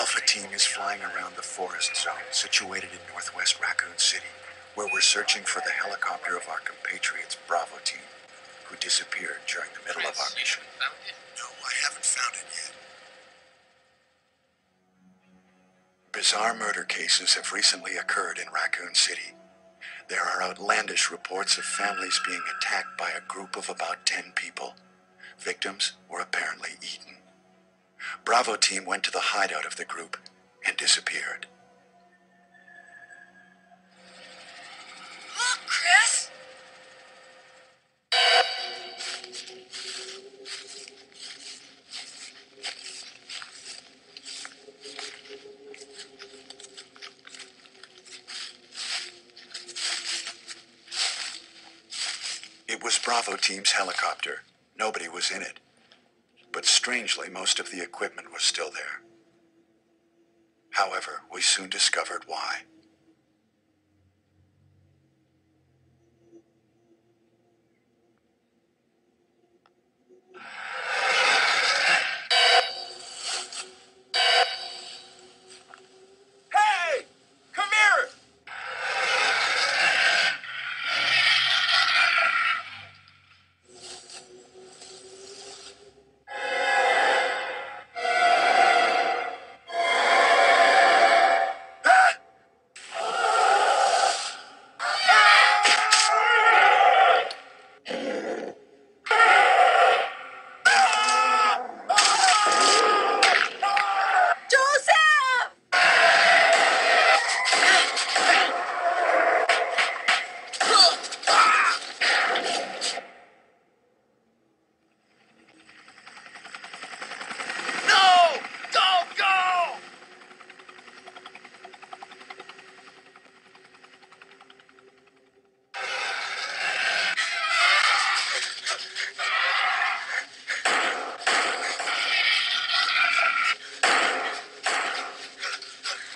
Alpha Team is flying around the forest zone situated in northwest Raccoon City, where we're searching for the helicopter of our compatriots Bravo Team, who disappeared during the middle of our mission. No, I haven't found it yet. Bizarre murder cases have recently occurred in Raccoon City. There are outlandish reports of families being attacked by a group of about 10 people. Victims were apparently eaten. Bravo Team went to the hideout of the group and disappeared. Look, Chris! It was Bravo Team's helicopter. Nobody was in it. But strangely, most of the equipment was still there. However, we soon discovered why. Hey! Come here! Joseph! No! Don't go!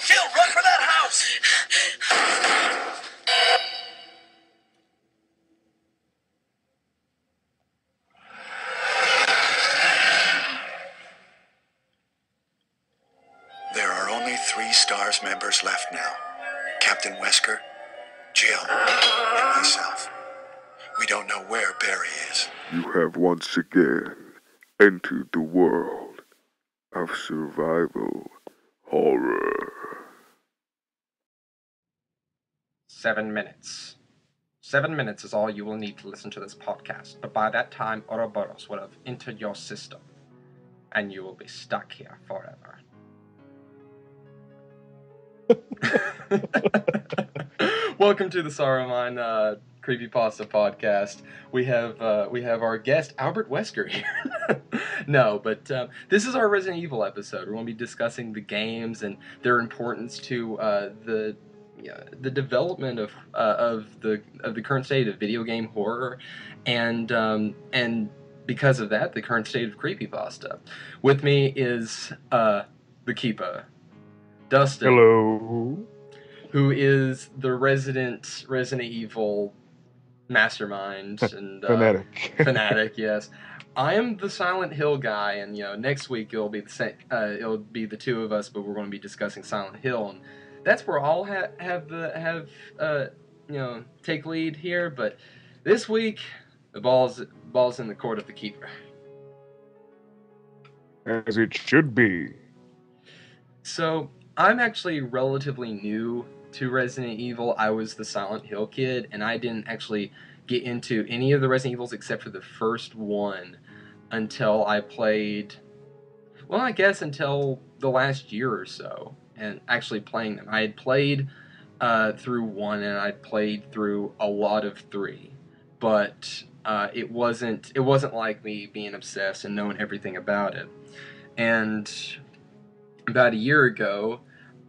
Jill, run for that house! There are only 3 STARS members left now. Captain Wesker, Jill, and myself. We don't know where Barry is. You have once again entered the world of survival horror. 7 minutes. 7 minutes is all you will need to listen to this podcast, but by that time, Ouroboros will have entered your system, and you will be stuck here forever. Welcome to the Saruman Creepypasta podcast. We have our guest Albert Wesker here. No, but this is our Resident Evil episode. We're going to be discussing the games and their importance to the development of the current state of video game horror, and because of that, the current state of creepypasta. With me is the keeper, Dustin. Hello. Who is the resident Resident Evil mastermind and Fanatic. fanatic? Yes, I am the Silent Hill guy, and next week it'll be it'll be the two of us, but we're going to be discussing Silent Hill, and that's where I'll take lead here. But this week the ball's in the court of the keeper, As it should be. So I'm actually relatively new to Resident Evil. I was the Silent Hill kid, and I didn't actually get into any of the Resident Evils except for the first one until I played, well, I guess until the last year or so, and actually playing them. I had played through 1, and I'd played through a lot of 3, but it wasn't like me being obsessed and knowing everything about it. And about a year ago,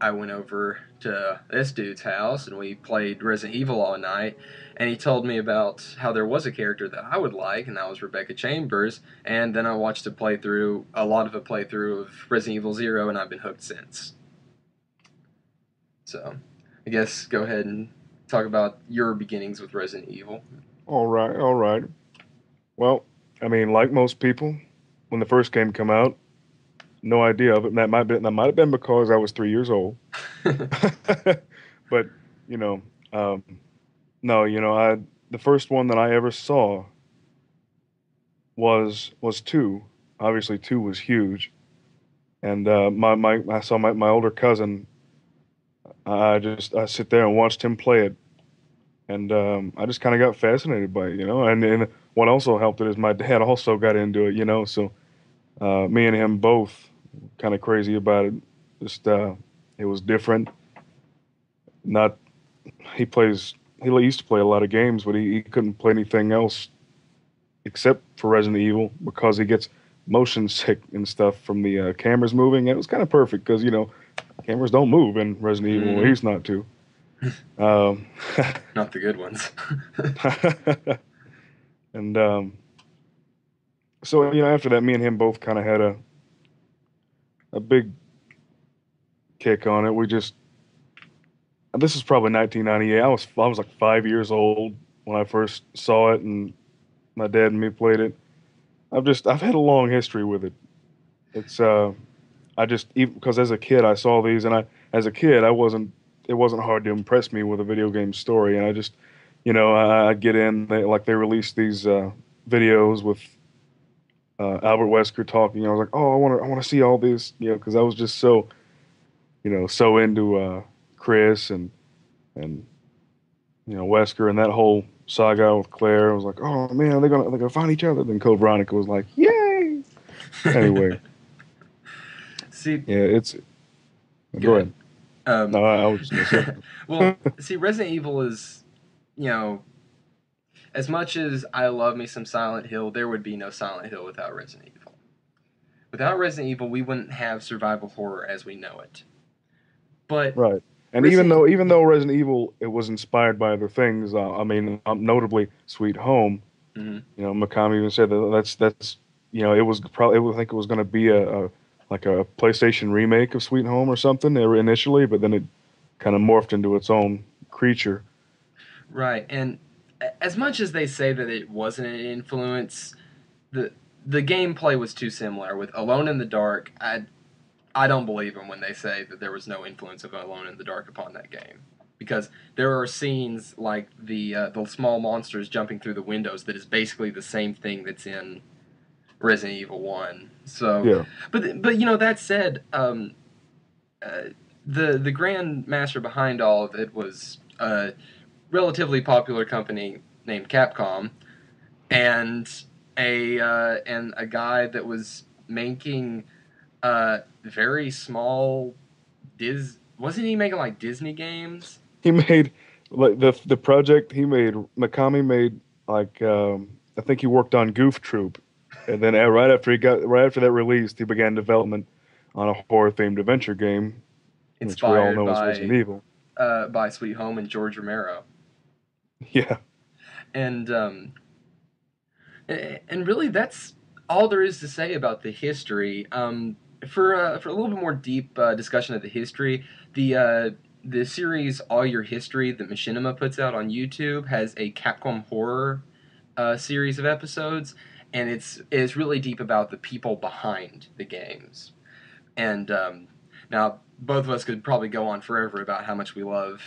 I went over to this dude's house and we played Resident Evil all night, and he told me about how there was a character that I would like, and that was Rebecca Chambers, and then I watched a playthrough of Resident Evil 0, and I've been hooked since. So, I guess go ahead and talk about your beginnings with Resident Evil. All right. Well, I mean, like most people, when the first game came out, no idea of it. And that might have been because I was 3 years old. But you know, um, no, I the first one that I ever saw was two. Obviously, two was huge, and my I saw my older cousin. I sit there and watched him play it, and I just kind of got fascinated by it. And what also helped it is my dad also got into it. So me and him both kind of crazy about it. Just it was different. Not he plays. He used to play a lot of games, but he couldn't play anything else except for Resident Evil because he gets motion sick and stuff from the cameras moving. And it was kind of perfect because cameras don't move in Resident Evil. At Hmm. least not to. Um, Not the good ones. and so after that, me and him both kind of had a big kick on it. We just this is probably 1998. I was like 5 years old when I first saw it, and my dad and me played it. I've had a long history with it. It's I just even because as a kid I saw these, and as a kid I wasn't it wasn't hard to impress me with a video game story, and I just I'd get in they released these videos with Albert Wesker talking. I was like, oh, I want to see all this, because I was just so into Chris and Wesker and that whole saga with Claire. I was like, oh man, they're gonna find each other. Then Code Veronica was like, yay. Anyway, See, yeah, it's go go ahead. ahead. No, I was just gonna say Well, something. see, Resident Evil is, you know, as much as I love me some Silent Hill, there would be no Silent Hill without Resident Evil. Without Resident Evil, we wouldn't have survival horror as we know it. But Right. And even Resident, though even though Resident Evil it was inspired by other things, I mean, notably Sweet Home. mhm. Mikami even said that's it was probably I think it was going to be a like a PlayStation remake of Sweet Home or something initially, but then it kind of morphed into its own creature. Right, and as much as they say that it wasn't an influence, the the gameplay was too similar. With Alone in the Dark, I don't believe them when they say that there was no influence of Alone in the Dark upon that game, because there are scenes like the small monsters jumping through the windows that is basically the same thing that's in Resident Evil One. So, Yeah. but that said, uh, the grand master behind all of it was a relatively popular company named Capcom, and a guy that was making very small wasn't he making like Disney games? He made like the project he made Mikami made like I think he worked on Goof Troop, and then right after that released, he began development on a horror themed adventure game, which we all Inspired know as Resident Evil. by Sweet Home and George Romero. Yeah. And and really that's all there is to say about the history. For a little bit more deep discussion of the history, the series All Your History that Machinima puts out on YouTube has a Capcom horror series of episodes, and it's really deep about the people behind the games. And now both of us could probably go on forever about how much we love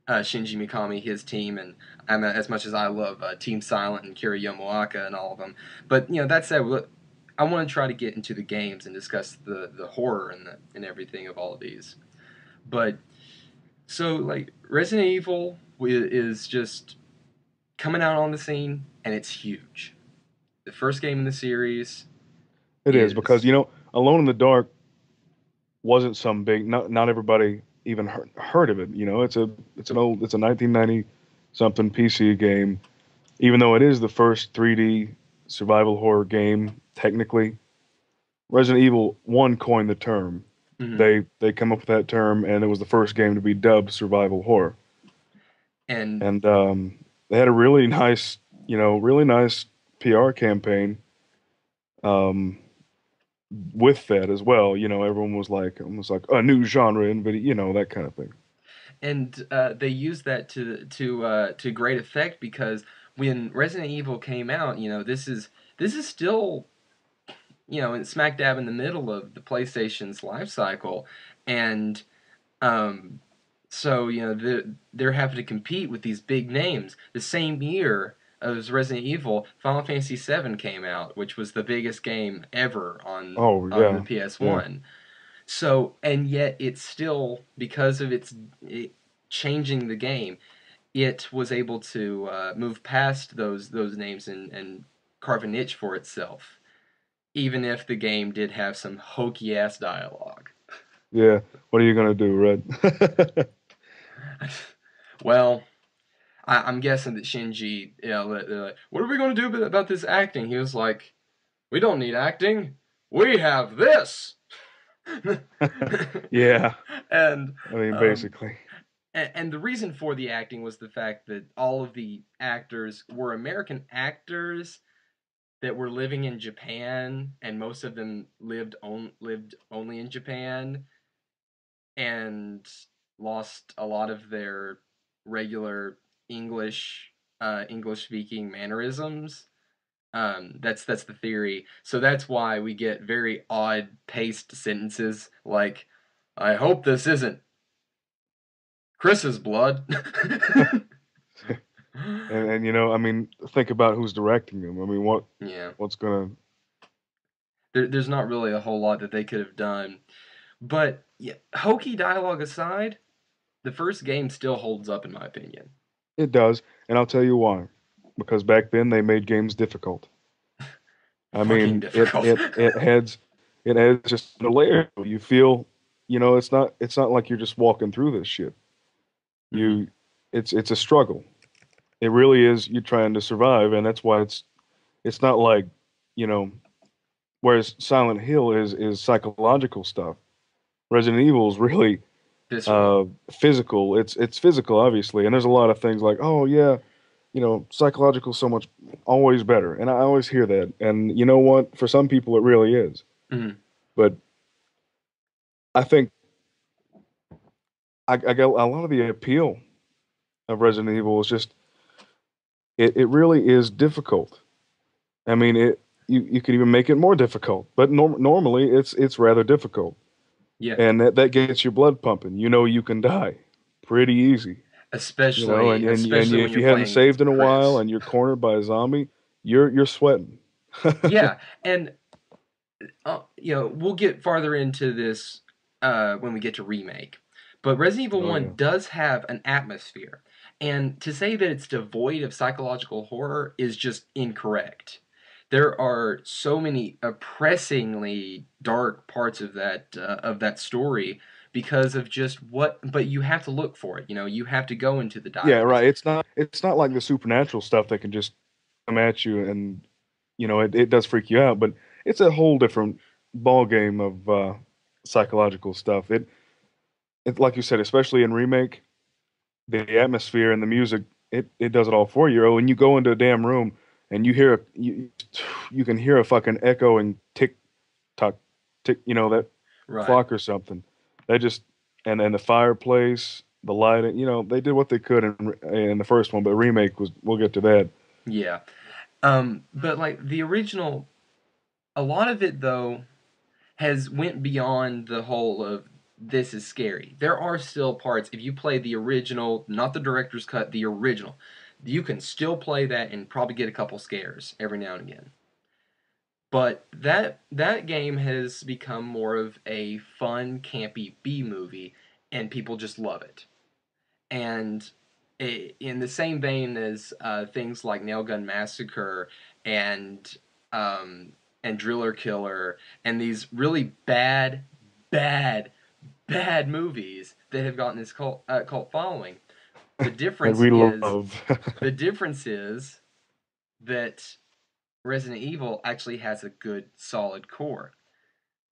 Shinji Mikami, his team, and as much as I love Team Silent and Kira Yamaoka and all of them. But that said, I want to try to get into the games and discuss the horror and everything of all of these. But so like Resident Evil is just coming out on the scene, and it's huge. The first game in the series It is because is Alone in the Dark wasn't some big. Not everybody even heard of it. It's a 1990 something PC game. Even though it is the first 3D survival horror game, technically, Resident Evil One coined the term. mhm. They come up with that term, and it was the first game to be dubbed survival horror. And And they had a really nice PR campaign. Um, with that as well. Everyone was like almost like a new genre in video, that kind of thing. they used that to great effect, because when Resident Evil came out, this is still in smack dab in the middle of the PlayStation's life cycle, and um, so they're having to compete with these big names. The same year as Resident Evil, Final Fantasy VII came out, which was the biggest game ever Oh on the yeah, yeah, PS1. So, and yet it's still, because of it changing the game, it was able to move past those names and carve a niche for itself, even if the game did have some hokey ass dialogue. yeah. What are you gonna do, Red? Well, I'm guessing that Shinji, they're like, what are we going to do about this acting? He was like, we don't need acting. We have this. Yeah, and I mean, um, basically. and the reason for the acting was the fact that all of the actors were American actors that were living in Japan, and most of them lived only in Japan, and lost a lot of their regular English speaking mannerisms. That's the theory. So that's why we get very odd paced sentences like, "I hope this isn't Chris's blood." And I mean, think about who's directing them. I mean, Yeah, what's gonna? there's not really a whole lot that they could have done. But yeah, hokey dialogue aside, the first game still holds up in my opinion. It does, and I'll tell you why. Because back then they made games difficult. I Fucking mean, it difficult. it it adds just a layer. You feel, it's not like you're just walking through this shit. Hmm. You, it's a struggle. It really is. You're trying to survive, and that's why it's not like, you know, whereas Silent Hill is psychological stuff. Resident Evil is really Visceral. physical. It's physical, obviously, and there's a lot of things like, oh yeah, psychological so much always better, and I always hear that. And you know what? For some people, it really is. Hmm. But I think I get a lot of the appeal of Resident Evil is just it really is difficult. I mean, you could even make it more difficult, but normally it's rather difficult, Yeah, and that gets your blood pumping. You know you can die pretty easy. especially And especially when if you're you hadn't playing saved in a while Chris. and you're cornered by a zombie, you're sweating. Yeah, and we'll get farther into this when we get to remake. But Resident Evil Oh 1 yeah. does have an atmosphere. And to say that it's devoid of psychological horror is just incorrect. There are so many oppressingly dark parts of that story because of just what, but you have to look for it. You have to go into the Yeah, diaries. right. It's not like the supernatural stuff that can just come at you and it does freak you out, but it's a whole different ball game of psychological stuff. It like you said, especially in remake, the atmosphere and the music, it does it all for you. Or when you go into a damn room and you can hear a fucking echoing tick tock tick, that Right. clock or something. They just and the fireplace, the lighting, they did what they could in the first one, but remake was we'll get to that. Yeah. But like the original, a lot of it though has went beyond the whole of this is scary. There are still parts, if you play the original, not the director's cut, the original, you can still play that and probably get a couple scares every now and again. But that game has become more of a fun, campy B movie, and people just love it. And in the same vein as things like Nail Gun Massacre and um, and Driller Killer and these really bad, bad movies that have gotten this cult following. The And difference we is love. the difference is that Resident Evil actually has a good solid core.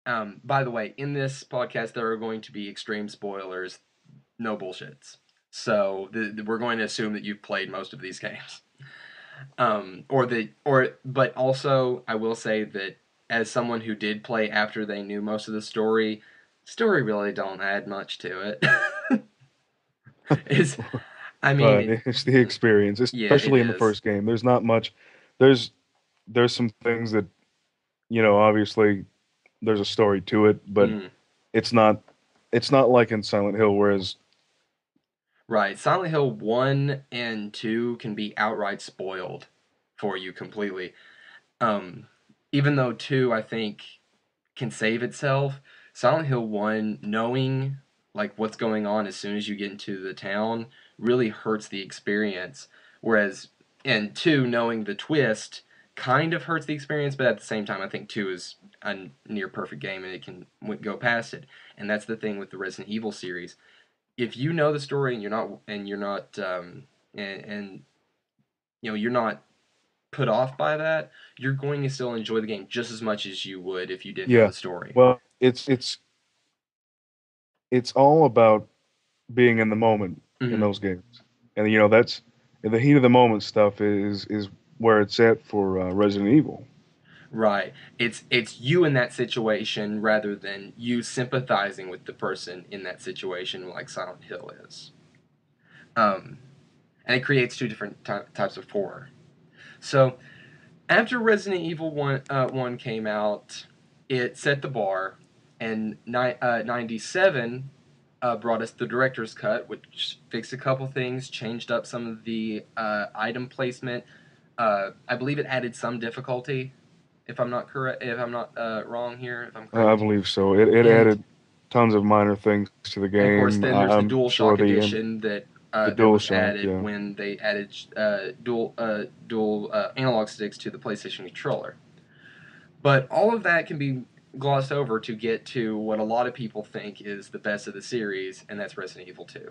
By the way, in this podcast, there are going to be extreme spoilers, no bullshits. So we're going to assume that you've played most of these games. But also I will say that as someone who did play after they knew most of the story really don't add much to it. is I mean, But it's the experience, yeah, it especially in the is. first game. There's not much. There's some things that Obviously there's a story to it, but Mm, it's not it's not like in Silent Hill, whereas right. Silent Hill 1 and 2 can be outright spoiled for you completely. Um, Even though 2, I think, can save itself, Silent Hill 1, knowing like what's going on as soon as you get into the town really hurts the experience. Whereas in 2, knowing the twist kind of hurts the experience, but at the same time, I think 2 is a near perfect game and it can go past it. And that's the thing with the Resident Evil series. If you know the story and and you're not put off by that, you're going to still enjoy the game just as much as you would if you didn't know yeah, the story. well, it's all about being in the moment in Hmm. those games, and that's the heat of the moment stuff is where it's at for Resident Evil. Right. It's you in that situation rather than you sympathizing with the person in that situation like Silent Hill is. Um, and it creates two different types of horror. So after Resident Evil 1 came out, it set the bar, and 97 brought us the director's cut, which fixed a couple things, changed up some of the item placement. I believe it added some difficulty, if I'm not correct, if I'm not wrong here, if I'm I correct. believe so. It And added tons of minor things to the and of course, game. then there's the I'm DualShock sure edition the that was DualShock, added yeah. when they added dual analog sticks to the PlayStation controller. But all of that can be glossed over to get to what a lot of people think is the best of the series, and that's Resident Evil 2.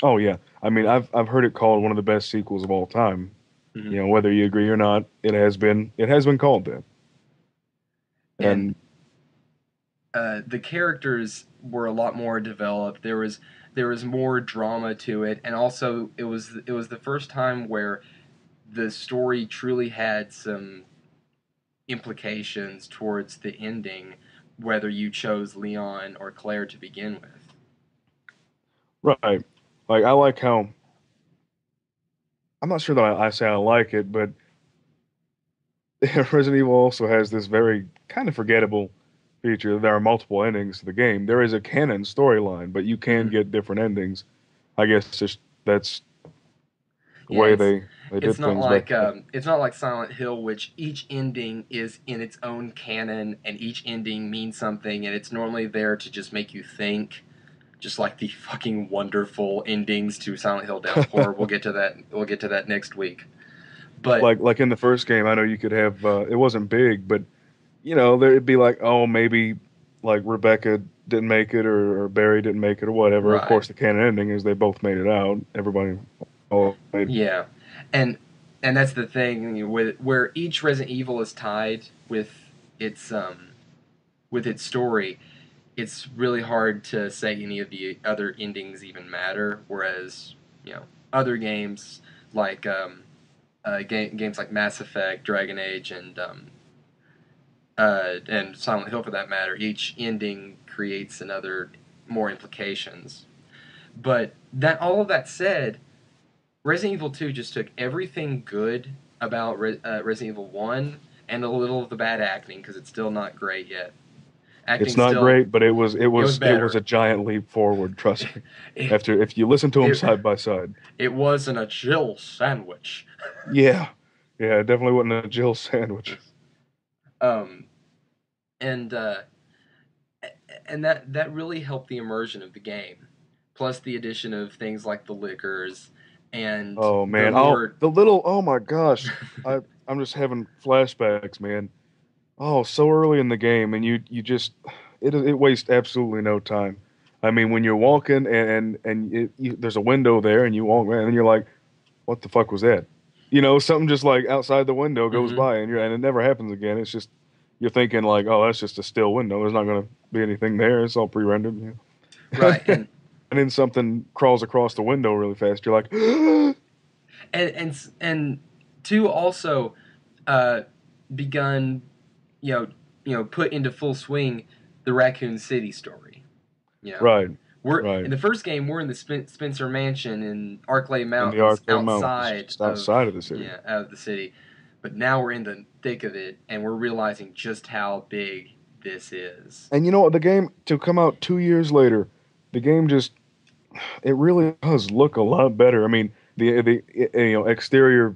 Oh yeah. I mean, I've heard it called one of the best sequels of all time. Mm-hmm. Whether you agree or not, it has been called that. And And the characters were a lot more developed. There was more drama to it, and also it was the first time where the story truly had some implications towards the ending, whether you chose Leon or Claire to begin with. right, like I like how I'm not sure that I say I like it, but Resident Evil also has this very kind of forgettable feature. There are multiple endings to the game. There is a canon storyline, but you can Mm-hmm. get different endings. I guess just that's the Yeah, way it's they it's did not things back like then. it's not like Silent Hill, which each ending is in its own canon, and each ending means something, and it's normally there to just make you think. Just like the fucking wonderful endings to Silent Hill Downpour. We'll get to that. We'll get to that next week. But Like in the first game, I know you could have it wasn't big, but there'd be like, oh, maybe like Rebecca didn't make it or Barry didn't make it or whatever. Of right, course, the canon ending is they both made it out. Everybody all made. yeah, and and that's the thing with where each Resident Evil is tied its with its story. It's really hard to say any of the other endings even matter. Whereas other games like games like Mass Effect, Dragon Age, and Silent Hill for that matter, each ending creates another more implications. But that all of that said, Resident Evil 2 just took everything good about Resident Evil 1 and a little of the bad acting because it's still not great yet. It's Acting not still, great, but it was it it was was it was better. a giant leap forward. Trust me. it, After if you listen to them it, side by side, it wasn't a Jill sandwich. yeah, yeah, it definitely wasn't a Jill sandwich. um, and that really helped the immersion of the game. Plus the addition of things like the liquors and Oh the man, oh more. the little, oh my gosh, I'm just having flashbacks, man. Oh, so early in the game, and you just it wastes absolutely no time. I mean, when you're walking and there's a window there, and you walk, man, and you're like, what the fuck was that? Something just like outside the window goes Mhm. by, and it never happens again. It's just you're thinking like, oh, that's just a still window. There's not gonna be anything there. It's all pre-rendered. Right, and And then something crawls across the window really fast. You're like, and two also uh, begun you know put into full swing the Raccoon City story. You know, right, we're right. in the first game. We're in the Spencer Mansion in Arklay In the Mountains, Arclay Mountains, just outside of the city. out of the city. But now we're in the thick of it, and we're realizing just how big this is. And you know what? The game to come out 2 years later, the game just it really does look a lot better. I mean, the exterior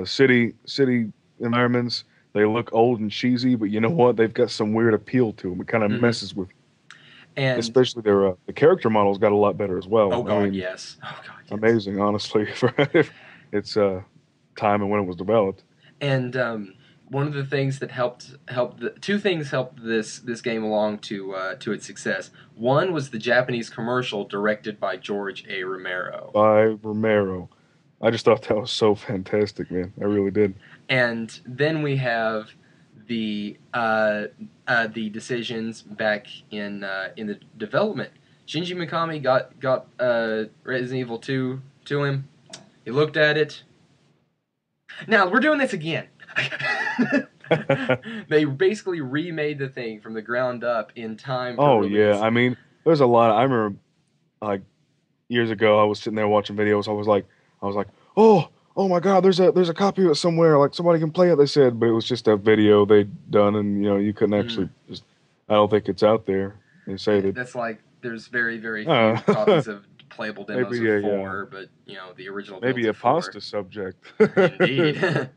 city environments, they look old and cheesy, but you know what? They've got some weird appeal to them. It kind of Hmm. messes with, And especially their the character models got a lot better as oh well. I god, mean, yes. Oh god, yes. amazing, honestly, for its time and when it was developed. And one of the things that helped two things helped this game along to its success. One was the Japanese commercial directed by George A. Romero, By Romero, I just thought that was so fantastic, man. I really did. and then we have the decisions back in the development. Shinji Mikami got Resident Evil 2 to him. He looked at it. Now we're doing this again. They basically remade the thing from the ground up in time for Oh yeah, release. I mean, there's a lot. I remember like years ago, I was sitting there watching videos. I was like, oh my God, there's a copy of it somewhere. Like somebody can play it. They said, but it was just a video they'd done, and you couldn't Mm, actually just. I don't think it's out there. They say yeah, that. that's like there's very few copies of playable demos Maybe of a 4, but the original builds maybe a of 4. pasta subject. Indeed,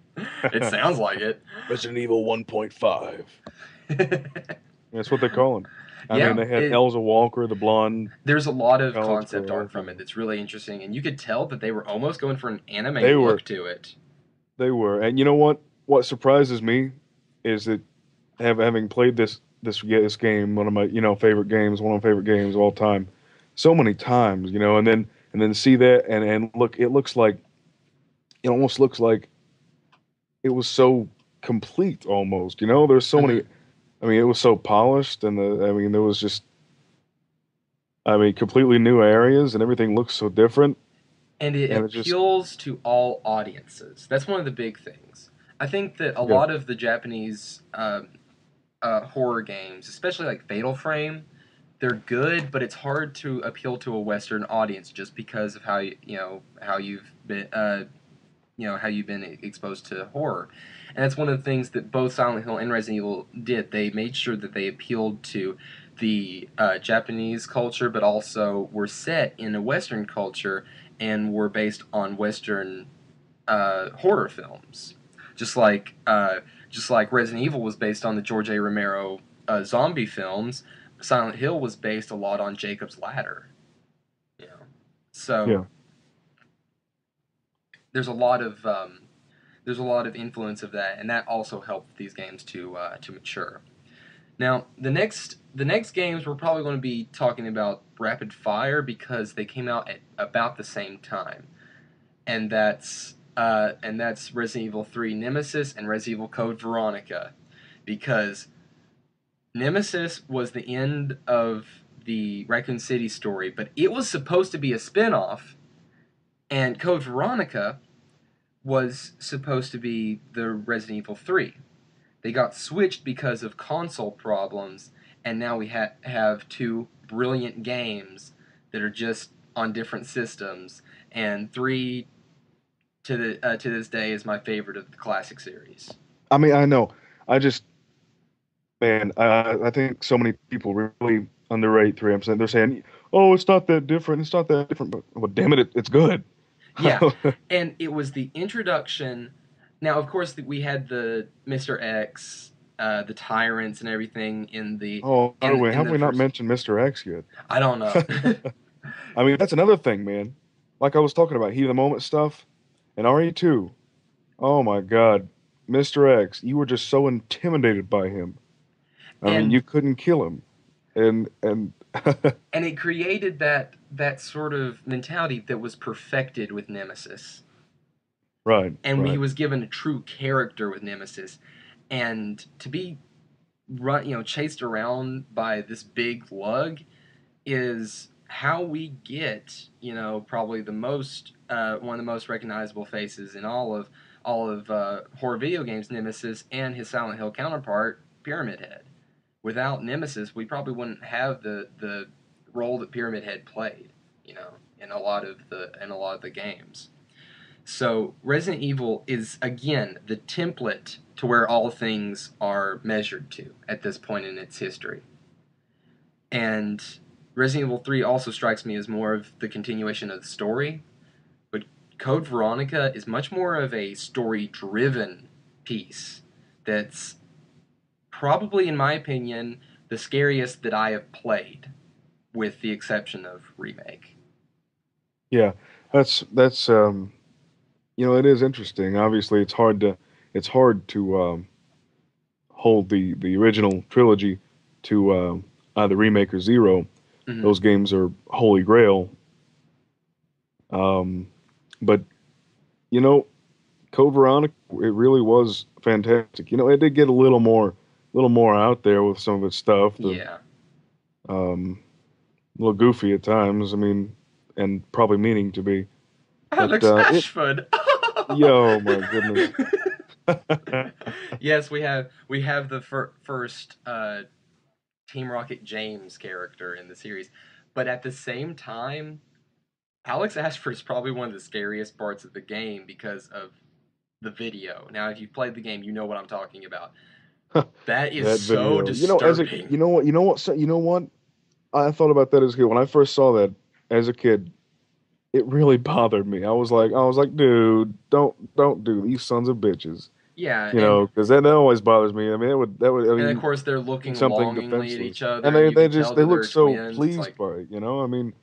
it sounds like it. Resident Evil 1.5. That's what they call him. I mean, Yeah, they had Elza Walker, the blonde there's a lot of college concept girl. art from it that's really interesting, and you could tell that they were almost going for an They anime were look to it. They were, and you know what? What surprises me is that having played this game, one of my favorite games, one of my favorite games of all time, so many times, and then see that and look, it almost looks like it was so complete almost. There's so many. Hmm. I mean, it was so polished, and I mean, there was just, I mean, completely new areas, and everything looks so different, And it and it just, appeals to all audiences. That's one of the big things. I think that a yeah, lot of the Japanese horror games, especially like Fatal Frame, they're good, but it's hard to appeal to a Western audience just because of how you've been how you've been exposed to horror. And that's one of the things that both Silent Hill and Resident Evil did. They made sure that they appealed to the Japanese culture, but also were set in a Western culture and were based on Western horror films. Just like just like Resident Evil was based on the George A. Romero zombie films, Silent Hill was based a lot on Jacob's Ladder. You know, yeah. so there's a lot of there's a lot of influence of that, and that also helped these games to mature. Now, the next games we're probably going to be talking about rapid fire because they came out at about the same time, and that's Resident Evil 3 Nemesis and Resident Evil Code Veronica, because Nemesis was the end of the Raccoon City story, but it was supposed to be a spin-off, and Code Veronica was supposed to be the Resident Evil 3. They got switched because of console problems, and now we have two brilliant games that are just on different systems. And 3 to this day is my favorite of the classic series. I mean, I know. I just Man, I think so many people really underrate 3M. They're saying, "Oh, it's not that different. It's not that different." But well, damn it, it's good. Yeah, and it was the introduction. Now, of course, we had the Mr. X, the tyrants, and everything in the Oh, by the way, in have the we not first. mentioned Mr. X yet? I don't know. I mean, that's another thing, man. Like I was talking about, heat of the moment stuff, and RE2. Oh my God, Mr. X, you were just so intimidated by him. I mean, and you couldn't kill him, and and it created that sort of mentality that was perfected with Nemesis, right, and he right. was given a true character with Nemesis, and to be chased around by this big lug is how we get probably the most one of the most recognizable faces in all of horror video games, Nemesis, and his Silent Hill counterpart, Pyramid Head. Without Nemesis, we probably wouldn't have the role that Pyramid Head played, in a lot of the games. So Resident Evil is again the template to where all things are measured to at this point in its history. And Resident Evil 3 also strikes me as more of the continuation of the story, but Code Veronica is much more of a story-driven piece that's probably, in my opinion, the scariest that I have played, with the exception of Remake. Yeah, that's it is interesting. Obviously, it's hard to hold the original trilogy to either remake or zero. Mm-hmm. Those games are holy grail. But you know, Code Veronica, it really was fantastic. It did get a little more out there with some of its stuff. Yeah. A little goofy at times. I mean, and probably meaning to be. But Alex Ashford. yo, my goodness. Yes, we have the first Team Rocket James character in the series, but at the same time, Alex Ashford is probably one of the scariest parts of the game because of the video. Now, if you've played the game, you know what I'm talking about. That is That so video. disturbing. You know what? I thought about that as a kid. When I first saw that as a kid, it really bothered me. I was like, dude, don't do these sons of bitches. Yeah, and Because that always bothers me. I mean, I and of mean, course they're doing looking something longingly at each defenseless, other, and and they you they can just tell they that look they're so twins. It's pleased like, by it. I mean,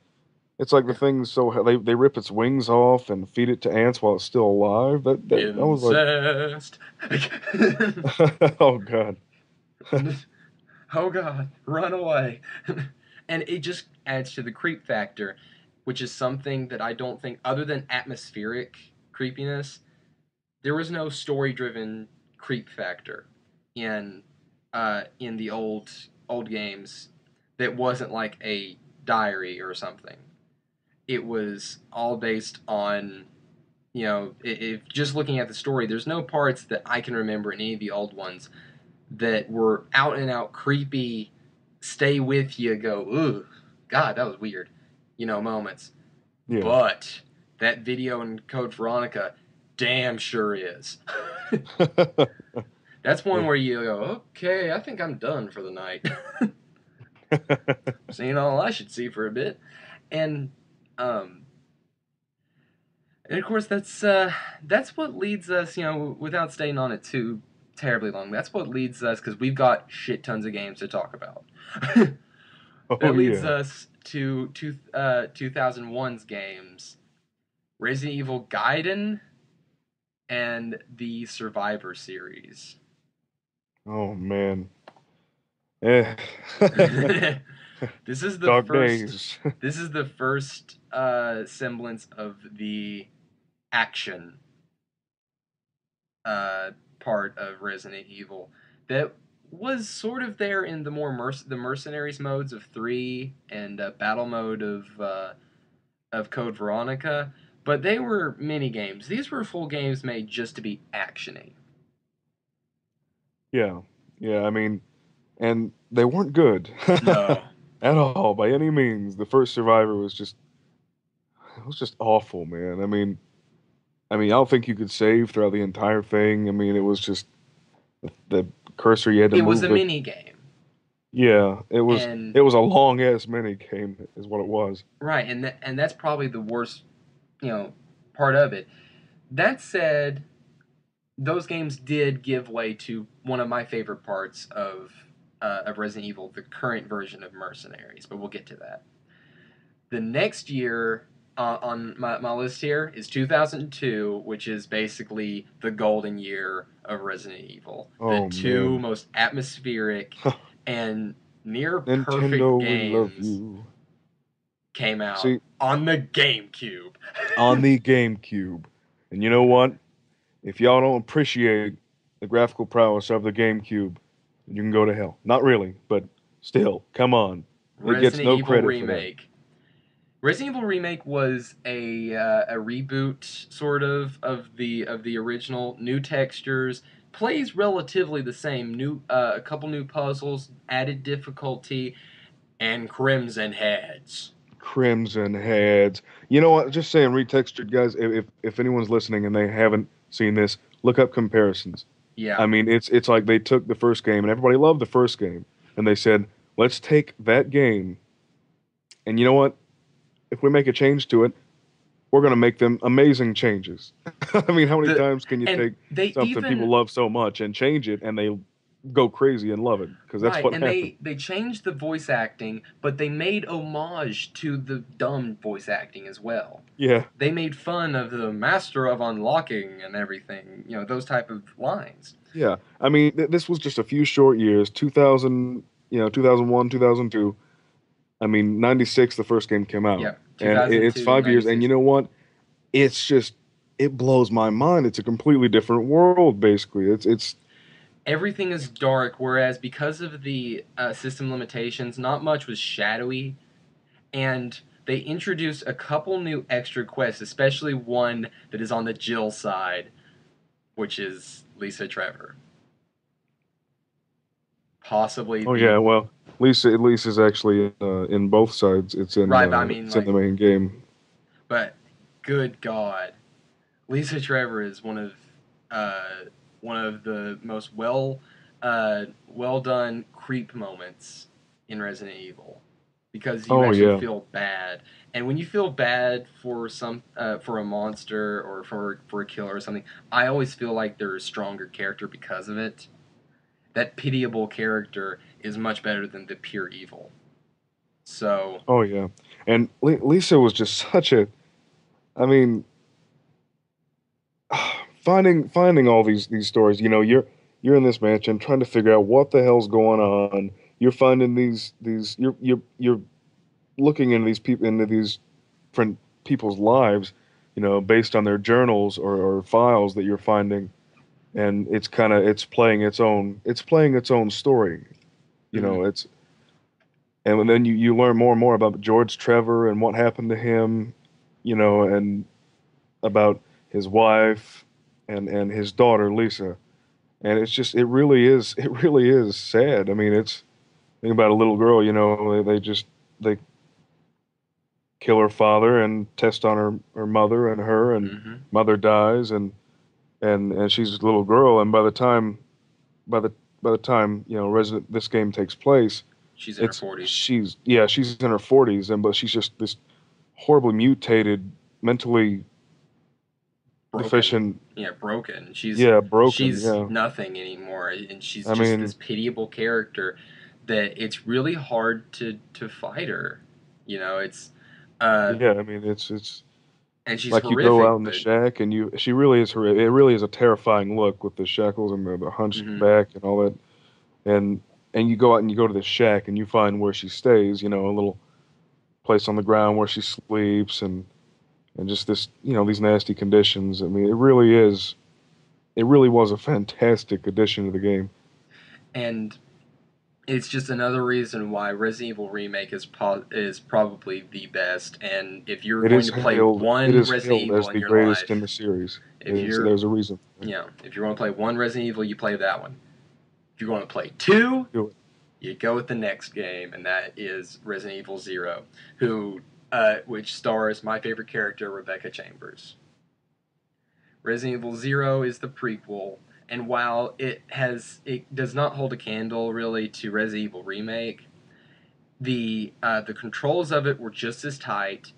it's like the thing's so they rip its wings off and feed it to ants while it's still alive. That I was like, incest. oh god. Oh God, run away. And it just adds to the creep factor, which is something that I don't think, other than atmospheric creepiness, there was no story-driven creep factor in in the old games that wasn't like a diary or something. It was all based on, if just looking at the story, there's no parts that I can remember in any of the old ones that were out and out creepy, stay with you, go, ooh, God, that was weird, moments. Yeah. But that video in Code Veronica damn sure is. That's one Yeah. where you go, okay, I think I'm done for the night. Seen all I should see for a bit. And um and of course that's what leads us, without staying on it too terribly long. That's what leads us, because we've got shit tons of games to talk about. Oh That leads yeah. us to 2001's games, Resident Evil Gaiden and the Survivor series. Oh man. Eh. This is the Dark first. days. This is the first semblance of the action part of Resident Evil that was sort of there in the more the mercenaries modes of 3 and battle mode of Code Veronica, but they were mini games. These were full games made just to be actiony. Yeah. Yeah. I mean, and they weren't good No. at all by any means. The first Survivor was just awful, man. I don't think you could save throughout the entire thing. I mean, it was just the cursor you had to It was move a it. mini game. Yeah, it was And it was a long ass mini game is what it was. right, and that's probably the worst, part of it. That said, those games did give way to one of my favorite parts of Resident Evil, the current version of Mercenaries, but we'll get to that. The next year on my list here is 2002, which is basically the golden year of Resident Evil. The Oh two man. most atmospheric and near perfect Nintendo, we love games you. came out See, on the GameCube. on the GameCube. And you know what? If y'all don't appreciate the graphical prowess of the GameCube, you can go to hell. Not really, but still, come on. It gets Resident no Evil credit for that. Remake. Resident Evil Remake was a reboot sort of the original. New textures, plays relatively the same. New a couple new puzzles, added difficulty, and crimson heads. crimson heads. You know what? Just saying, retextured guys. If anyone's listening and they haven't seen this, look up comparisons. Yeah. I mean, it's like they took the first game and everybody loved the first game, and they said, let's take that game, and you know what? If we make a change to it, we're going to make them amazing changes. I mean, how many The times can you and take they something people even love so much and change it and they go crazy and love it? Because that's right, what and happened. they changed the voice acting, but they made homage to the dumb voice acting as well. Yeah. They made fun of the master of unlocking and everything, those type of lines. Yeah. I mean, this was just a few short years, 2000, 2001, 2002. I mean, 96, the first game came out. Yeah, And it's 2002, 5 years. And 96. you know what? It's just, it blows my mind. It's a completely different world, basically. It's Everything is dark, whereas because of the system limitations, not much was shadowy, and they introduced a couple new extra quests, especially one that is on the Jill side, which is Lisa Trevor. Possibly oh, the yeah. Well, Lisa's actually in both sides. right, but I mean, It's in like, the main game. but good God, Lisa Trevor is one of the most well done creep moments in Resident Evil, because you Oh, actually yeah. feel bad, and when you feel bad for for a monster or for a killer or something, I always feel like they're a stronger character because of it. That pitiable character is much better than the pure evil. So Oh, yeah. And Lisa was just such a, I mean, finding all these stories. You're in this mansion trying to figure out what the hell's going on. You're finding these you're looking into these different people's lives, based on their journals or files that you're finding, and it's playing its own story. mhm. It's and then you learn more and more about George Trevor and what happened to him, and about his wife and his daughter Lisa. And it really is sad. I mean, it's think about a little girl, they kill her father and test on her mother and her, and Mhm. mother dies, and she's a little girl, and by the by the time Resident this game takes place, She's in her it's 40s. she's in her 40s, and but she's just this horribly mutated, mentally Broken. deficient, Yeah, broken. yeah, broken, She's yeah. nothing anymore, and she's I just this mean, pitiable character that it's really hard to fight her. It's uh yeah, I mean, it's and she's like you go out horrific, in the but shack, and she really is it really is a terrifying look with the shackles and the hunched mhm. back and all that, and you go out and you go to the shack and you find where she stays, a little place on the ground where she sleeps, and just this, these nasty conditions. I mean, it really was a fantastic addition to the game. And it's just another reason why Resident Evil Remake is probably the best. And if you're It going is to play hailed it one is Resident hailed Evil as in the your greatest in life, the series. if you're There's a reason. if you're going to play one Resident Evil, you play that one. If you're going to play two, Do it. you go with the next game, and that is Resident Evil Zero, which stars my favorite character, Rebecca Chambers. Resident Evil Zero is the prequel, and while it does not hold a candle really to Resident Evil Remake, the controls of it were just as tight.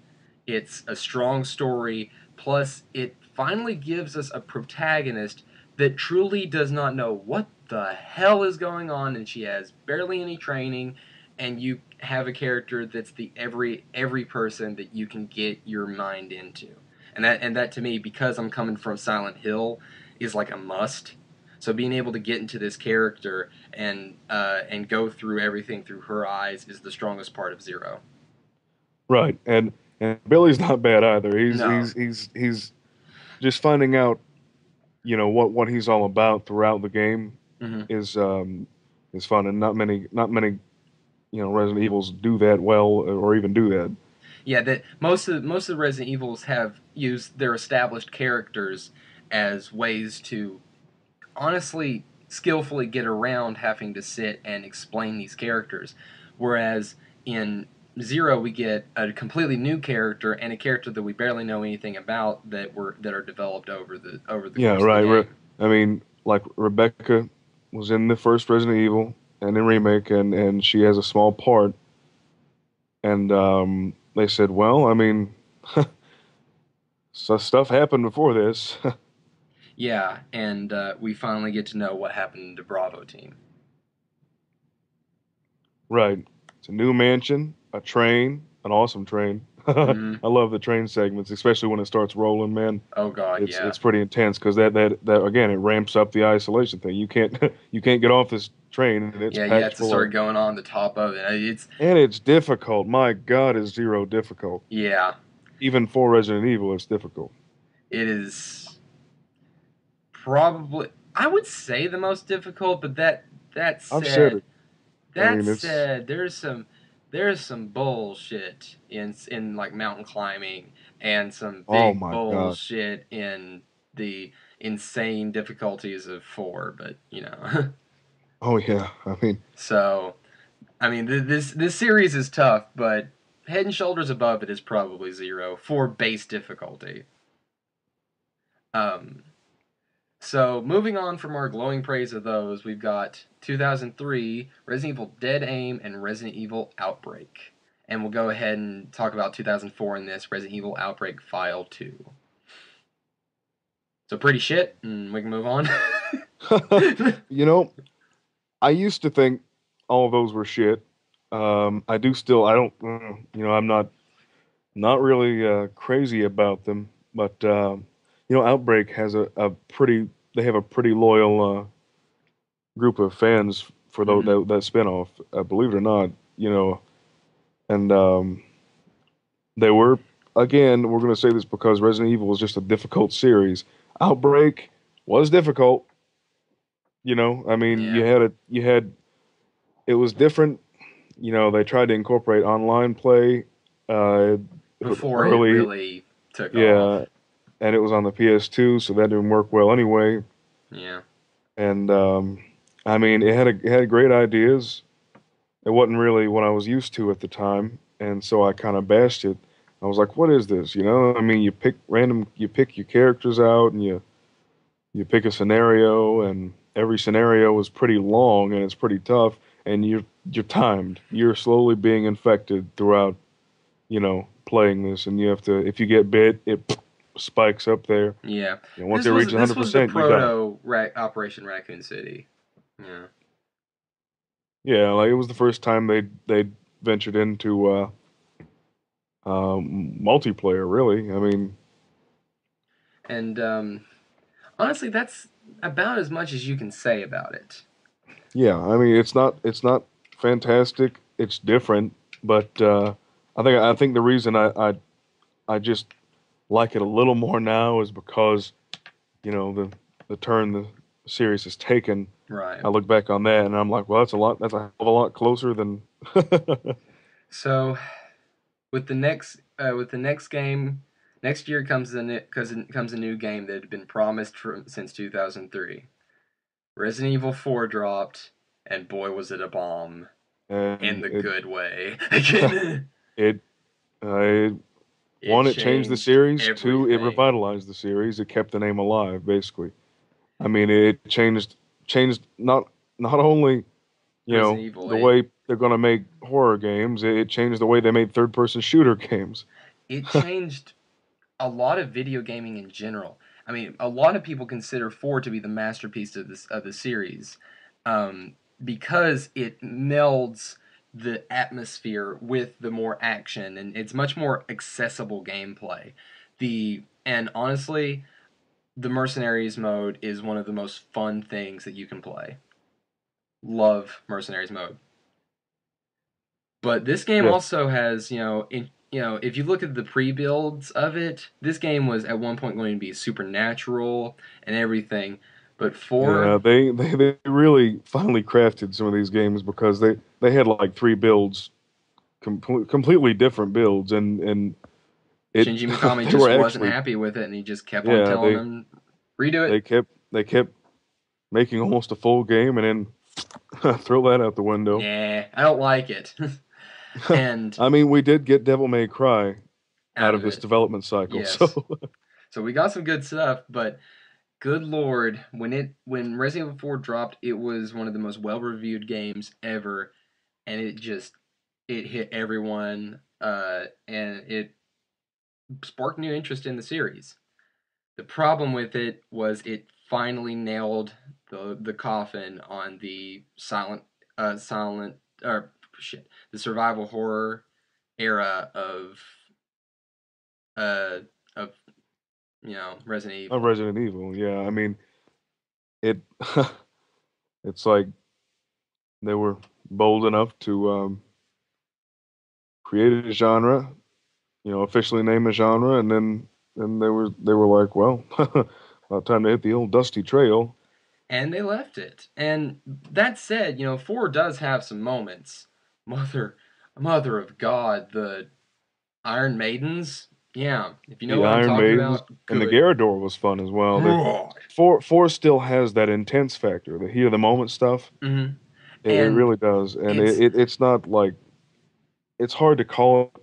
It's a strong story, plus it finally gives us a protagonist that truly does not know what the hell is going on, and she has barely any training, and you have a character that's the every person that you can get your mind into. And that to me, because I'm coming from Silent Hill, is like a must. So being able to get into this character and go through everything through her eyes is the strongest part of Zero. Right. And Billy's not bad either. No. He's just finding out, what he's all about throughout the game Hmm. is fun, and not many Resident Evils do that well or even do that. Yeah, that most of the Resident Evils have used their established characters as ways to honestly skillfully get around having to sit and explain these characters, whereas in Zero, we get a completely new character and a character that we barely know anything about that are developed over the Yeah, course of the right. game. I mean, like Rebecca was in the first Resident Evil and the remake, and she has a small part. And they said, well, I mean, so stuff happened before this. Yeah, and we finally get to know what happened to Bravo Team. Right. It's a new mansion, a train, an awesome train. I Hmm. love the train segments, especially when it starts rolling, man. Oh God, yeah, It's pretty intense because that again it ramps up the isolation thing. You can't you can't get off this train and it's yeah. You have packed to full of start going on the top of it. It's and it's difficult. My God, is Zero difficult. yeah, Even for Resident Evil, it's difficult. it is probably I would say the most difficult, but that I've said said, it. I mean, it's there's some bullshit in like mountain climbing and some oh big my God. bullshit in the insane difficulties of 4, but you know. Oh yeah. I mean, So, I mean this series is tough, but head and shoulders above it is probably 0 for base difficulty. Um So, moving on from our glowing praise of those, we've got 2003, Resident Evil Dead Aim, and Resident Evil Outbreak. And we'll go ahead and talk about 2004 in this Resident Evil Outbreak File 2. So, pretty shit, and we can move on. you know, I used to think all of those were shit. I do still. I don't. I'm not really crazy about them, but Outbreak has a pretty. They have a pretty loyal group of fans for Mhm. that spinoff. Believe it or not, and they were again. We're going to say this because Resident Evil was just a difficult series. Outbreak was difficult. I mean, Yeah. you had it was different. They tried to incorporate online play uh, Before it early, really took off. yeah, and it was on the PS2, so that didn't work well anyway. Yeah. And I mean, it had great ideas. It wasn't really what I was used to at the time, and so I kind of bashed it. I was like, "What is this?" I mean, you pick your characters out, and you pick a scenario, and every scenario is pretty long and it's pretty tough, and you're timed. You're slowly being infected throughout, playing this, and you have to. If you get bit, it spikes up there. Yeah. Once it reaches This was the 100%, you die. Operation Raccoon City. Yeah. Yeah, like it was the first time they ventured into multiplayer. Really, I mean, And honestly, that's about as much as you can say about it. yeah, I mean it's not fantastic. It's different, but I think the reason I just like it a little more now is because the turn the series has taken. Right. I look back on that and I'm like, well, that's a hell of a lot closer than So with the next game, next year comes comes a new game that had been promised since 2003. Resident Evil 4 dropped, and boy was it a bomb in and the it good way. it uh, It one, it changed the changed series. Two, it everything. revitalized the series. It kept the name alive, basically. I mean, it changed not only Resident Evil the 8. way they're going to make horror games. It changed the way they made third person shooter games. It changed a lot of video gaming in general. I mean, a lot of people consider 4 to be the masterpiece of the series, because it melds the atmosphere with the more action, and it's much more accessible gameplay. And honestly, the Mercenaries mode is one of the most fun things that you can play. Love Mercenaries mode. But this game Yeah, also has, if you look at the pre-builds of it, this game was at one point going to be supernatural and everything. But yeah. 4, They really finally crafted some of these games because they had like three builds, completely different builds, and it Shinji Mikami they were just wasn't actually happy with it, and he just kept on yeah telling they them, redo it. they kept making almost a full game and then throw that out the window. Nah, I don't like it. And I mean, we did get Devil May Cry out out of of this it, development cycle, yes. so So we got some good stuff, but good lord, when Resident Evil 4 dropped, it was one of the most well reviewed games ever, and it hit everyone, and it sparked new interest in the series. The problem with it was it finally nailed the coffin on the silent or shit the survival horror era uh of Resident of Evil. Resident Evil. Yeah, I mean, it it's like they were bold enough to create a genre, officially name a genre, and then they were like, well, about time to hit the old dusty trail. And they left it. And that said, 4 does have some moments. Mother Mother of God, the Iron Maidens. Yeah, if you know The what I'm Iron talking Maidens about, and the good. Garrador was fun as well. The God. four still has that intense factor, the heat of the moment stuff. Hmm. It And really does, and it's it's not like it's hard to call it.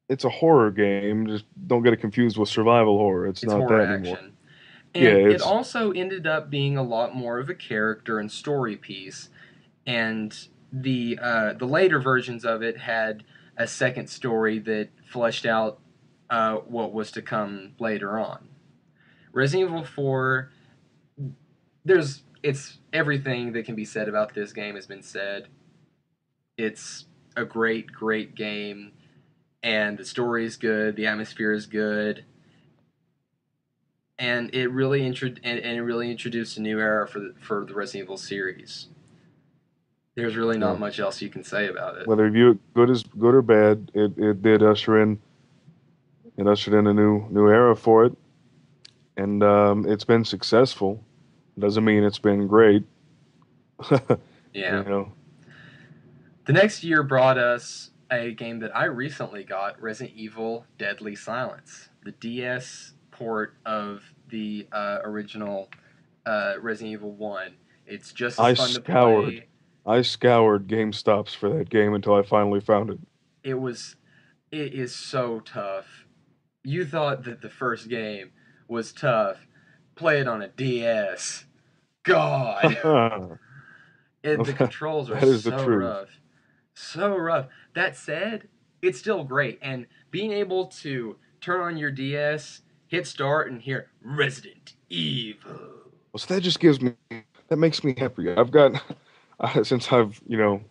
It's a horror game. Just don't get it confused with survival horror. It's it's not that horror anymore. action. Yeah, And it it's also ended up being a lot more of a character and story piece. And the later versions of it had a second story that fleshed out what was to come later on. Resident Evil 4, it's everything that can be said about this game has been said. It's a great, great game, and the story is good, the atmosphere is good, and it really introduced a new era for the Resident Evil series. There's really yeah. not much else you can say about it. Whether you view it good or bad, it did ushered in a new era for it, and it's been successful. Doesn't mean it's been great. You Yeah. know, The next year brought us a game that I recently got, Resident Evil Deadly Silence, the DS port of the original Resident Evil 1. It's just as I fun to scoured, play. I scoured GameStops for that game until I finally found it. It was it is so tough. You thought that the first game was tough. Play it on a DS. God. That The controls are is the so truth. rough. So rough. That said, it's still great. And being able to turn on your DS, hit start, and hear Resident Evil. Well, so that makes me happy. I've got, since I've,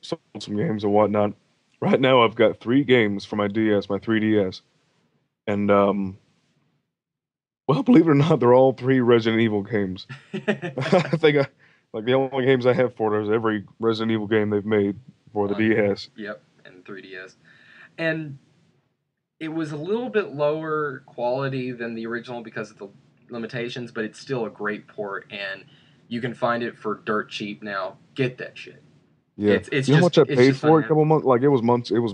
sold some games and whatnot, right now I've got 3 games for my DS, my 3DS. And, well, believe it or not, they're all 3 Resident Evil games. I think like the only games I have for it is every Resident Evil game they've made for the On, DS. yep, and 3DS. And it was a little bit lower quality than the original because of the limitations, but it's still a great port, and you can find it for dirt cheap now. Get that shit. Yeah. You know how much I It's paid just fun for to it a have. couple months? Like it was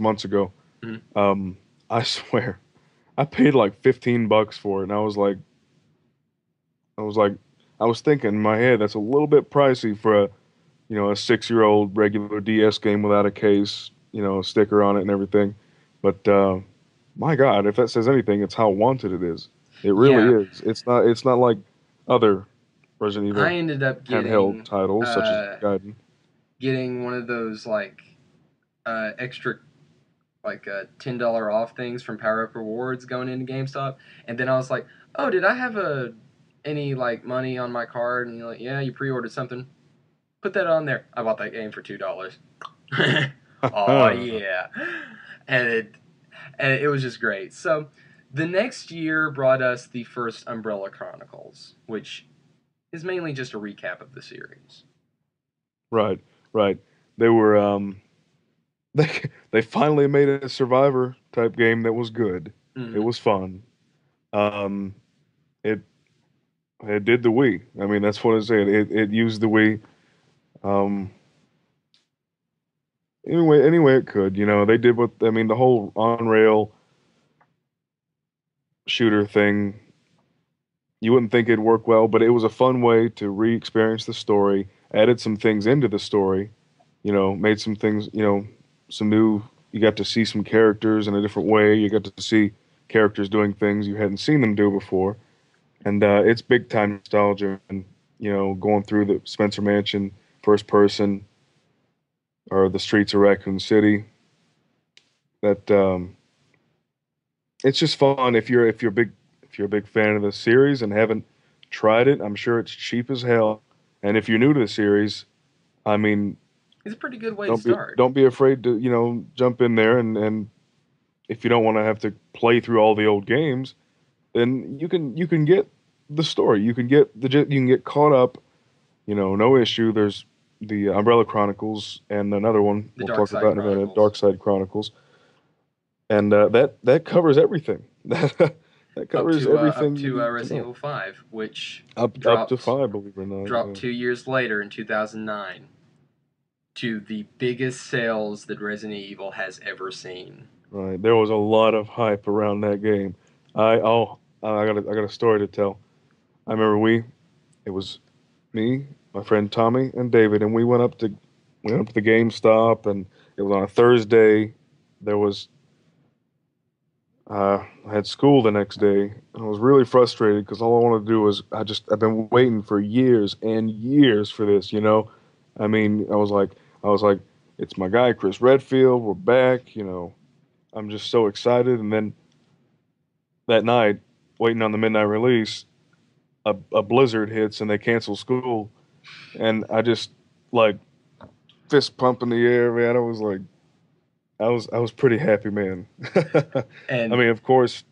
months ago. Mhm. I swear, I paid like $15 for it, and I was like, I was thinking in my head that's a little bit pricey for a 6-year-old regular DS game without a case, a sticker on it and everything. But my God, if that says anything, it's how wanted it is. It really Yeah, is. It's not like other Resident I Evil ended up handheld titles such as uh, Gaiden. getting one of those like extra like $10 off things from Power Up Rewards going into GameStop, and then I was like, oh, did I have any like money on my card? And you're like, yeah, you pre-ordered something. Put that on there. I bought that game for $2. Oh yeah, and it was just great. So the next year brought us the first Umbrella Chronicles, which is mainly just a recap of the series. Right, right. They were they finally made a survivor type game that was good. It Hmm. was fun. Um, it it did the Wii. I mean, that's what it said. It used the Wii. Um, anyway it could. They did what I mean. The whole on rail shooter thing. You wouldn't think it'd work well, but it was a fun way to re-experience the story. Added some things into the story. Made some things. Some new you got to see some characters in a different way. You got to see characters doing things you hadn't seen them do before, and it's big time nostalgia. And going through the Spencer Mansion first person or the streets of Raccoon City, that it's just fun if you're a big fan of the series and haven't tried it. I'm sure it's cheap as hell, and if you're new to the series, I mean, It's a pretty good way to start. don't be afraid to jump in there, and if you don't want to have to play through all the old games, then you can get the story. You can get caught up. No issue. There's the Umbrella Chronicles and another one The we'll Dark talk Side about in a minute, Chronicles. Dark Side Chronicles, and that covers everything. That covers Up everything you to need to Resident know. Evil 5, which Up to five, believe it or not. dropped Yeah. 2 years later in 2009 to the biggest sales that Resident Evil has ever seen. Right. There was a lot of hype around that game. I got a story to tell. I remember it was me, my friend Tommy, and David, and we went up to the GameStop, and it was on a Thursday. There was I had school the next day. I was really frustrated because all I wanted to do was I've been waiting for years and years for this. I mean, I was like, it's my guy Chris Redfield. We're back. I'm just so excited. And then that night, waiting on the midnight release, a blizzard hits and they cancel school, and I just like fist pump in the air, man. I was pretty happy, man. I And mean, of course,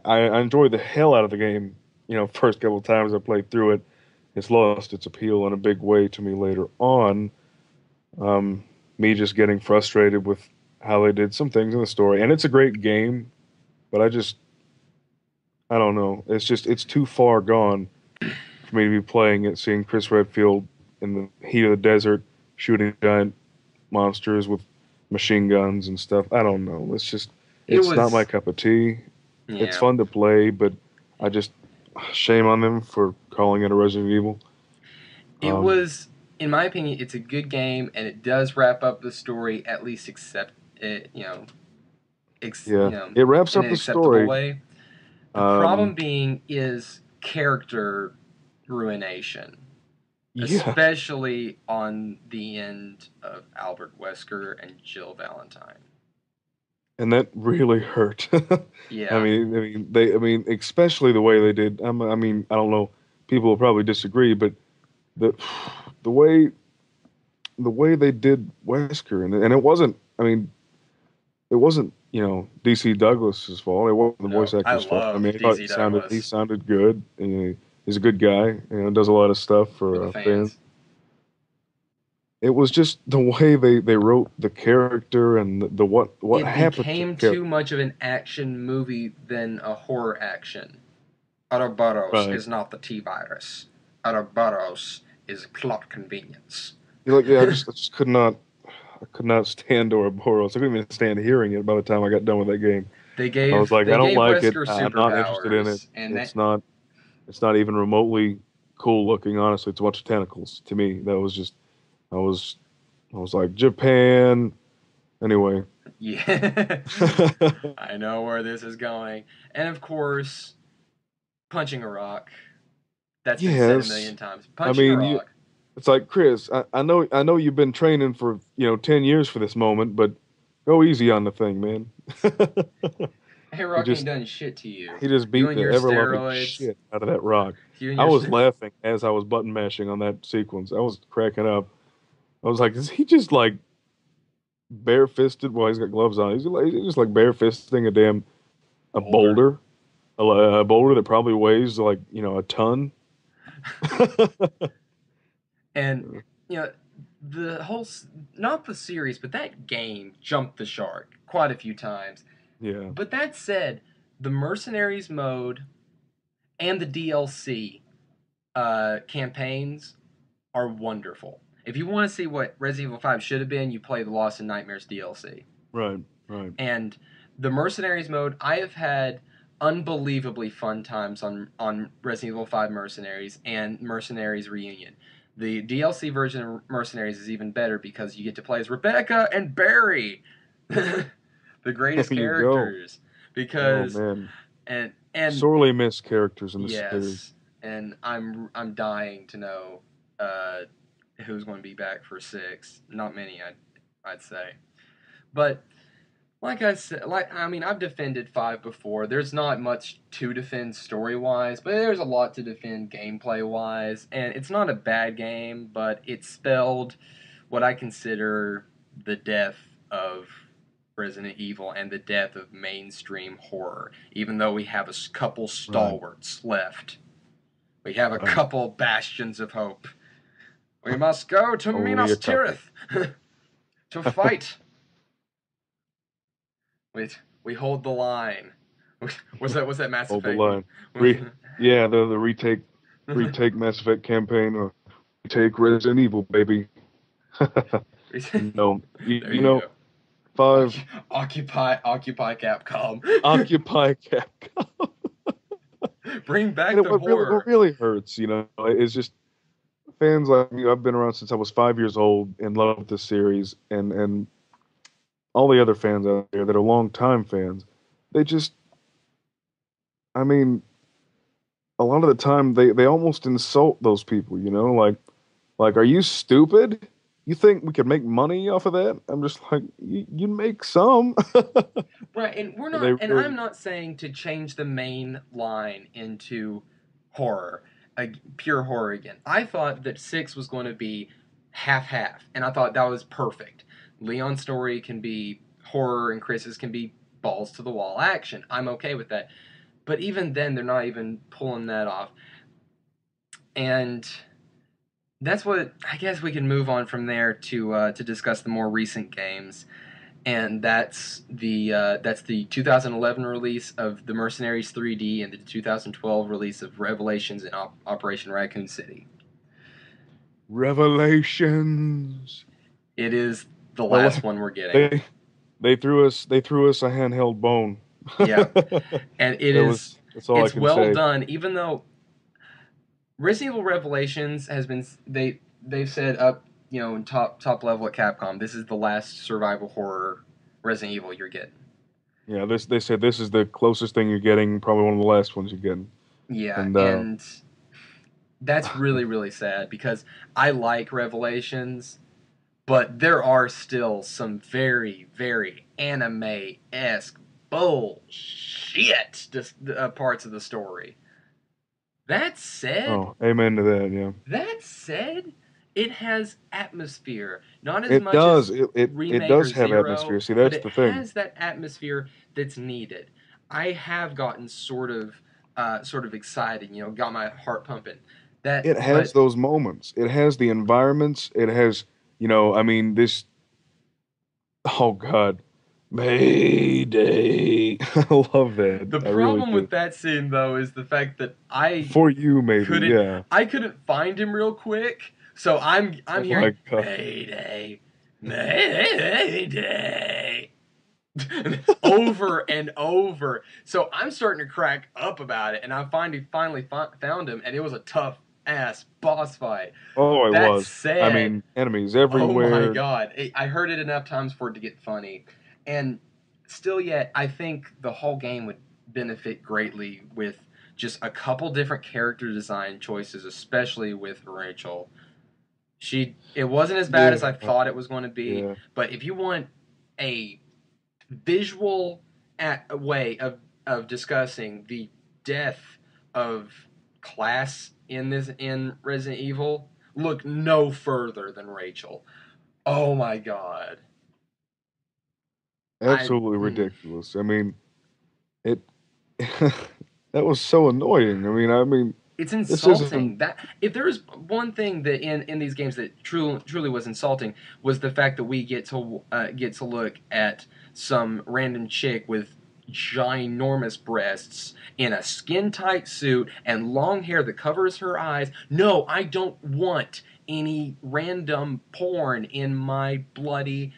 I enjoyed the hell out of the game. First couple of times I played through it, it's lost its appeal in a big way to me later on. Um, Me just getting frustrated with how they did some things in the story, and it's a great game, but I don't know. It's too far gone for me to be playing it, seeing Chris Redfield in the heat of the desert shooting giant monsters with machine guns and stuff. I don't know. it It's not my was, cup of tea. It's yeah, fun to play, but I just shame on them for calling it a Resident Evil. it Um, was, in my opinion, it's a good game and it does wrap up the story, at least accept it, yeah, it wraps in up an the acceptable story. way. The problem Um, being is character ruination, yeah, especially on the end of Albert Wesker and Jill Valentine. and that really hurt. Yeah, I mean, especially the way they did. I mean, I don't know. People will probably disagree, but the the way the way they did Wesker, and it wasn't. I mean, it wasn't. DC Douglas's fault. It wasn't the no, voice I actor's fault. I love mean, I thought DZ he Douglas sounded good. And he's a good guy. Does a lot of stuff for the for fans. fans. It was just the way they wrote the character and what It happened to became the character. too much of an action movie than a horror action. Ouroboros Right. is not the T-virus. Ouroboros is plot convenience. You're like, yeah, I just I could not stand Ouroboros. I couldn't even stand hearing it by the time I got done with that game. I was like, They I don't gave like it. Wesker I'm not interested in it. superpowers, and that It's not even remotely cool looking, honestly. It's a bunch of tentacles to me. That was just I was I was like, Japan. Anyway. yeah, I know where this is going. And of course, punching a rock. That's been said a Yes. million times. I Punching a mean, rock. it's like Chris. I know you've been training for 10 years for this moment, but go easy on the thing, man. Hey, he Rock ain't just done shit to you. he just You beat and the your ever loving steroids. shit out of that rock. You and I your was laughing as I was button mashing on that sequence. I was cracking up. I was like, is he just like bare fisted? Well, he's got gloves on. He's just like bare fisting a boulder. boulder, a boulder that probably weighs like a ton. And you know, the whole not the series, but that game jumped the shark quite a few times. Yeah. But that said, the mercenaries mode and the DLC campaigns are wonderful. If you want to see what Resident Evil 5 should have been, you play the Lost in Nightmares DLC. Right. Right. And the mercenaries mode, I have had unbelievably fun times on Resident Evil 5 Mercenaries and Mercenaries Reunion. The DLC version of Mercenaries is even better because you get to play as Rebecca and Barry, the greatest There you go. characters. Oh Because man, and sorely missed characters in the series. yes, and I'm dying to know uh, who's going to be back for 6. Not many, I'd say, but like I said, I mean, I've defended 5 before. There's not much to defend story wise, but there's a lot to defend gameplay wise, and it's not a bad game, but it spelled what I consider the death of Resident Evil and the death of mainstream horror. Even though we have a couple Right. stalwarts left, we have a Right. couple bastions of hope. We must go to Only Minas a couple. Tirith to fight. We hold the line. Was that Mass Hold the Effect? line. Yeah, the retake Mass Effect campaign or retake Resident Evil, baby. No, There you you know, go. 5 Occupy Capcom. Occupy Capcom. Bring back And the what horror. really hurts, is just fans like me. I've been around since I was 5 years old and love this series, and all the other fans out there that are longtime fans, they just, I mean, a lot of the time they almost insult those people, like, are you stupid? You think we could make money off of that? I'm just like, you make some. Right, and They I'm really, not saying to change the main line into horror, pure horror again. I thought that 6 was going to be half half, and I thought that was perfect. Leon's story can be horror, and Chris's can be balls to the wall action. I'm okay with that. But even then, they're not even pulling that off, and that's what I guess we can move on from there to discuss the more recent games, and that's the 2011 release of the Mercenaries 3D and the 2012 release of Revelations in Operation Raccoon City. revelations. It is the Well, last one we're getting. they threw us a handheld bone. Yeah, and That's all I it's can well say. done. Even though Resident Evil Revelations has been they've said up in top level at Capcom, this is the last survival horror Resident Evil you're getting. Yeah, they said this is the closest thing you're getting, probably one of the last ones you're getting. Yeah, And and that's really really sad because I like Revelations, but there are still some very very anime esque bullshit parts of the story. That said, oh, amen to that. Yeah, That said, it has atmosphere. Not as it much does. as It Remake or does have Zero, atmosphere. See, but that's it the thing. has that atmosphere that's needed. I have gotten sort of excited, got my heart pumping. It has But those moments. It has the environments. It has, I mean, this. Oh God, Mayday! I love that. the I really problem do. with that scene though is the fact that For you, maybe. couldn't Yeah. I couldn't find him real quick, so I'm Oh my hearing God. Mayday, Mayday. Over and over. So I'm starting to crack up about it, and I finally found him, and it was a tough ass boss fight. Oh, it That was. I said, mean, enemies oh my everywhere. god, I heard it enough times for it to get funny, and still yet, I think the whole game would benefit greatly with just a couple different character design choices, especially with Rachel. It wasn't as bad as I Yeah. thought it was going to be, Yeah. but if you want a visual way of discussing the death of class in Resident Evil, look no further than Rachel. Oh my god. I Absolutely ridiculous. I mean, it. That was so annoying. I mean, It's this isn't. insulting that if there is one thing that in these games that truly was insulting was the fact that we get to look at some random chick with ginormous breasts in a skin tight suit and long hair that covers her eyes. No, I don't want any random porn in my bloody,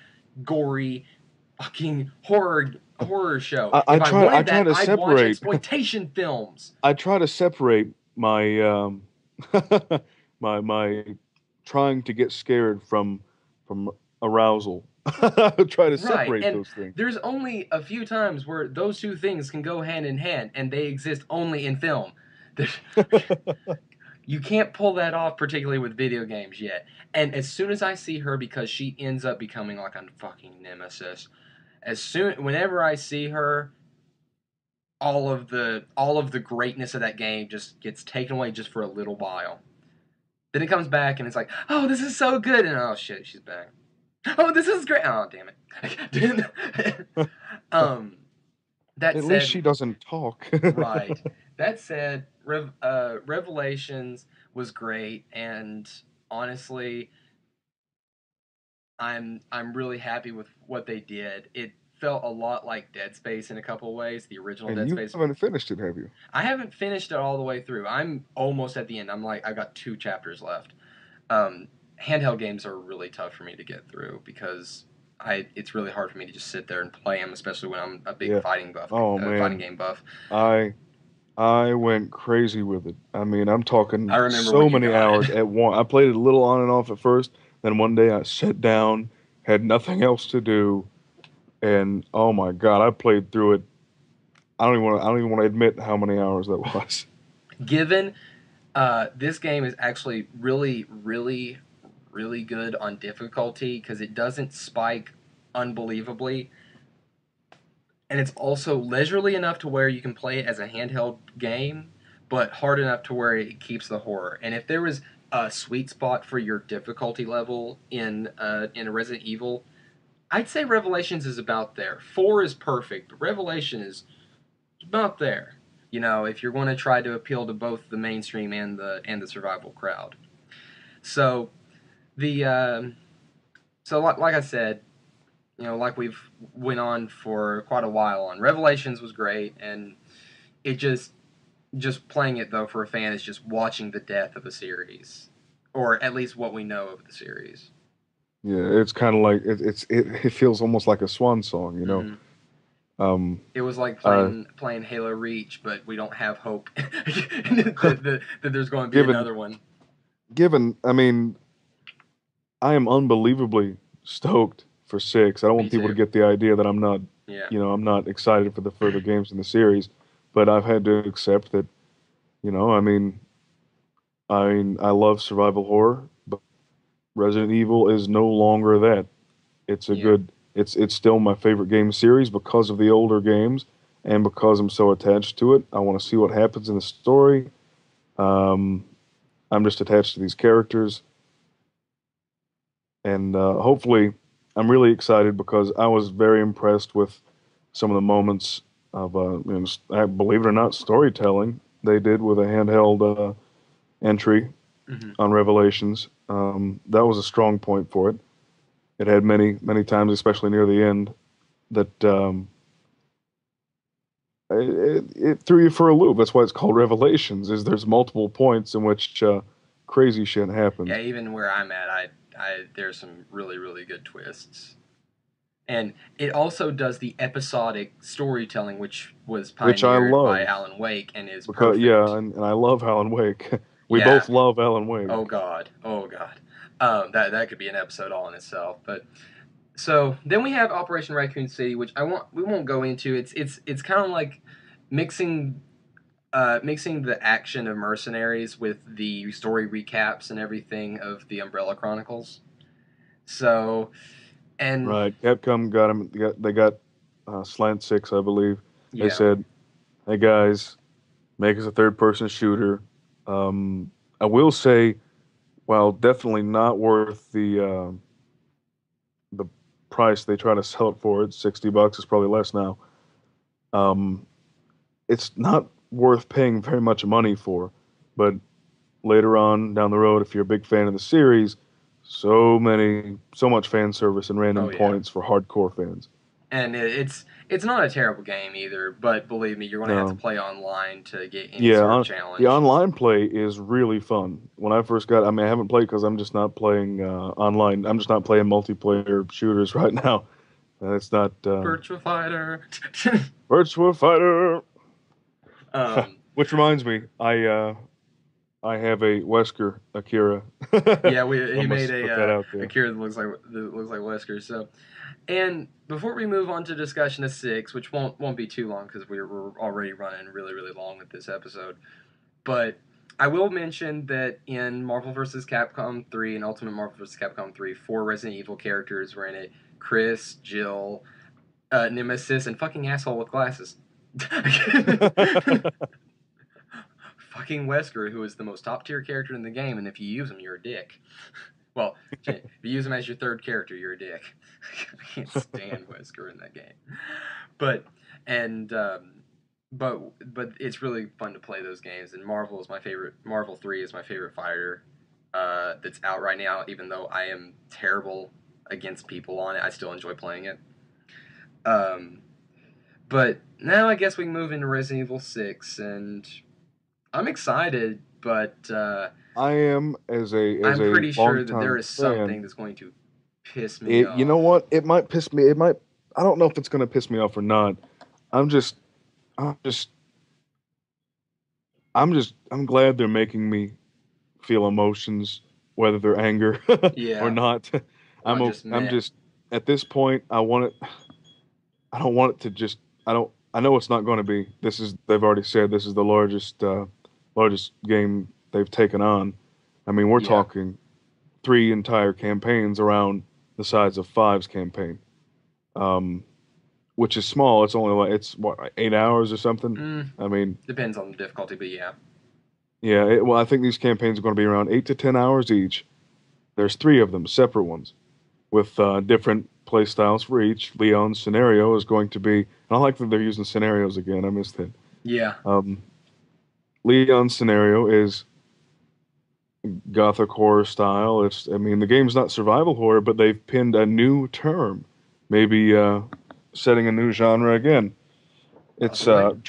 gory, fucking horror show. I If I try. I wanted try that, to I'd watch separate. exploitation films. I try to separate my my trying to get scared from arousal. Try to Right, separate and those things. there's only a few times where those two things can go hand in hand, and they exist only in film. There's, you can't pull that off, particularly with video games yet. And as soon as I see her, because she ends up becoming like a fucking nemesis, whenever I see her, all of the greatness of that game just gets taken away just for a little while. Then it comes back and it's like, oh, this is so good, and oh shit, she's back. Oh, this is great. Oh, damn it. um, that At said, least she doesn't talk. right. That said, Revelations was great, and honestly, I'm really happy with what they did. It felt a lot like Dead Space in a couple of ways, the original And Dead you Space. haven't finished it, have you? I haven't finished it all the way through. I'm almost at the end. I got 2 chapters left. Handheld games are really tough for me to get through because it's really hard for me to just sit there and play them, especially when I'm a big Yeah. fighting buff, Oh fighting man, game buff. I went crazy with it. I mean, I'm talking I remember so when you many got hours it. at once. I played it a little on and off at first. Then one day I sat down, had nothing else to do, and oh my God, I played through it. I don't even want to admit how many hours that was. Given this game is actually really, really, really good on difficulty because it doesn't spike unbelievably. And it's also leisurely enough to where you can play it as a handheld game, but hard enough to where it keeps the horror. And if there was a sweet spot for your difficulty level in a Resident Evil, I'd say Revelations is about there. 4 is perfect, but Revelation is about there. You know, if you're going to try to appeal to both the mainstream and the survival crowd. So the like I said, you know, like we've went on for quite a while on. Revelations was great, and it just playing it though for a fan is just watching the death of a series, or at least what we know of the series. Yeah, it's kind of like it feels almost like a swan song, you know. Mm-hmm. Um, It was like uh, playing Halo Reach, but we don't have hope that there's going to be given another one. I mean, I am unbelievably stoked for 6. I don't Me want people to too. get the idea that I'm not, Yeah. I'm not excited for the further games in the series, but I've had to accept that, I mean, I love survival horror, but Resident Evil is no longer that. It's a Yeah. good, it's still my favorite game series because of the older games and because I'm so attached to it. I want to see what happens in the story. Um, I'm just attached to these characters, and hopefully, I'm really excited because I was very impressed with some of the moments of, I believe it or not, storytelling they did with a handheld entry Mm-hmm. on Revelations. That was a strong point for it. It had many, many times, especially near the end, that it threw you for a loop. That's why it's called Revelations. Is there's multiple points in which crazy shit Yeah, happens, even where I'm at, there's some really, really good twists. And it also does the episodic storytelling, which was which I pioneered by love Alan Wake and is because yeah, perfect. and I love Alan Wake. We Yeah. both love Alan Wake. Oh God. Oh God. That could be an episode all in itself. But so then we have Operation Raccoon City, which we won't go into. It's kind of like mixing mixing the action of Mercenaries with the story recaps and everything of the Umbrella Chronicles. So and Right, Capcom got him. They got Slant Six, I believe. They yeah. said, "Hey guys, make us a third-person shooter." I will say, while definitely not worth the price they try to sell it for, it's $60. It's probably less now. Um, it's not worth paying very much money for, but later on down the road, if you're a big fan of the series, so much fan service and random Oh yeah. points for hardcore fans. And it's not a terrible game either, but believe me, you're going to have to No, play online to get any yeah, sort of the challenge. online play is really fun. When I first got, I mean, I haven't played because I'm just not playing online. I'm just not playing multiplayer shooters right now. It's not Virtua Fighter. Virtua Fighter. um, Which reminds me, I I have a Wesker Akira. Yeah, I he made must put that out a there. character that looks like Wesker. So, and before we move on to discussion of six, which won't be too long because we're already running really long with this episode, but I will mention that in Marvel vs. Capcom 3 and Ultimate Marvel vs. Capcom 3, four Resident Evil characters were in it: Chris, Jill, Nemesis, and fucking asshole with glasses. Fucking Wesker, who is the most top tier character in the game, and if you use him, you're a dick. Well, if you use him as your third character, you're a dick. I can't stand Wesker in that game. But and but it's really fun to play those games. And Marvel is my favorite. Marvel 3 is my favorite fighter that's out right now. Even though I am terrible against people on it, I still enjoy playing it. But now I guess we can move into Resident Evil 6, and I'm excited, but I am as I'm a pretty sure that there longtime is fan. something that's going to piss me You know off. what? It might piss me. It might. I don't know if it's gonna piss me off or not. I'm just. I'm just. I'm glad they're making me feel emotions, whether they're anger or Yeah, not. or just I'm meh. just at this point. I want it. I don't want it to just. I don't. I know it's not going to be. This is. They've already said this is the largest game they've taken on. I mean, we're Yeah, talking three entire campaigns around the size of Five's campaign, um, which is small. It's only like it's what, like 8 hours or something. I mean, depends on the difficulty, but yeah, yeah. Well, I think these campaigns are going to be around 8 to 10 hours each. There's three of them, separate ones, with different play styles for each. Leon's scenario is going to be, and I like that they're using scenarios again. I missed it. yeah. Um, Leon's scenario is gothic horror style. It's, I mean, the game's not survival horror, but they've pinned a new term, maybe setting a new genre again. It's Possibly.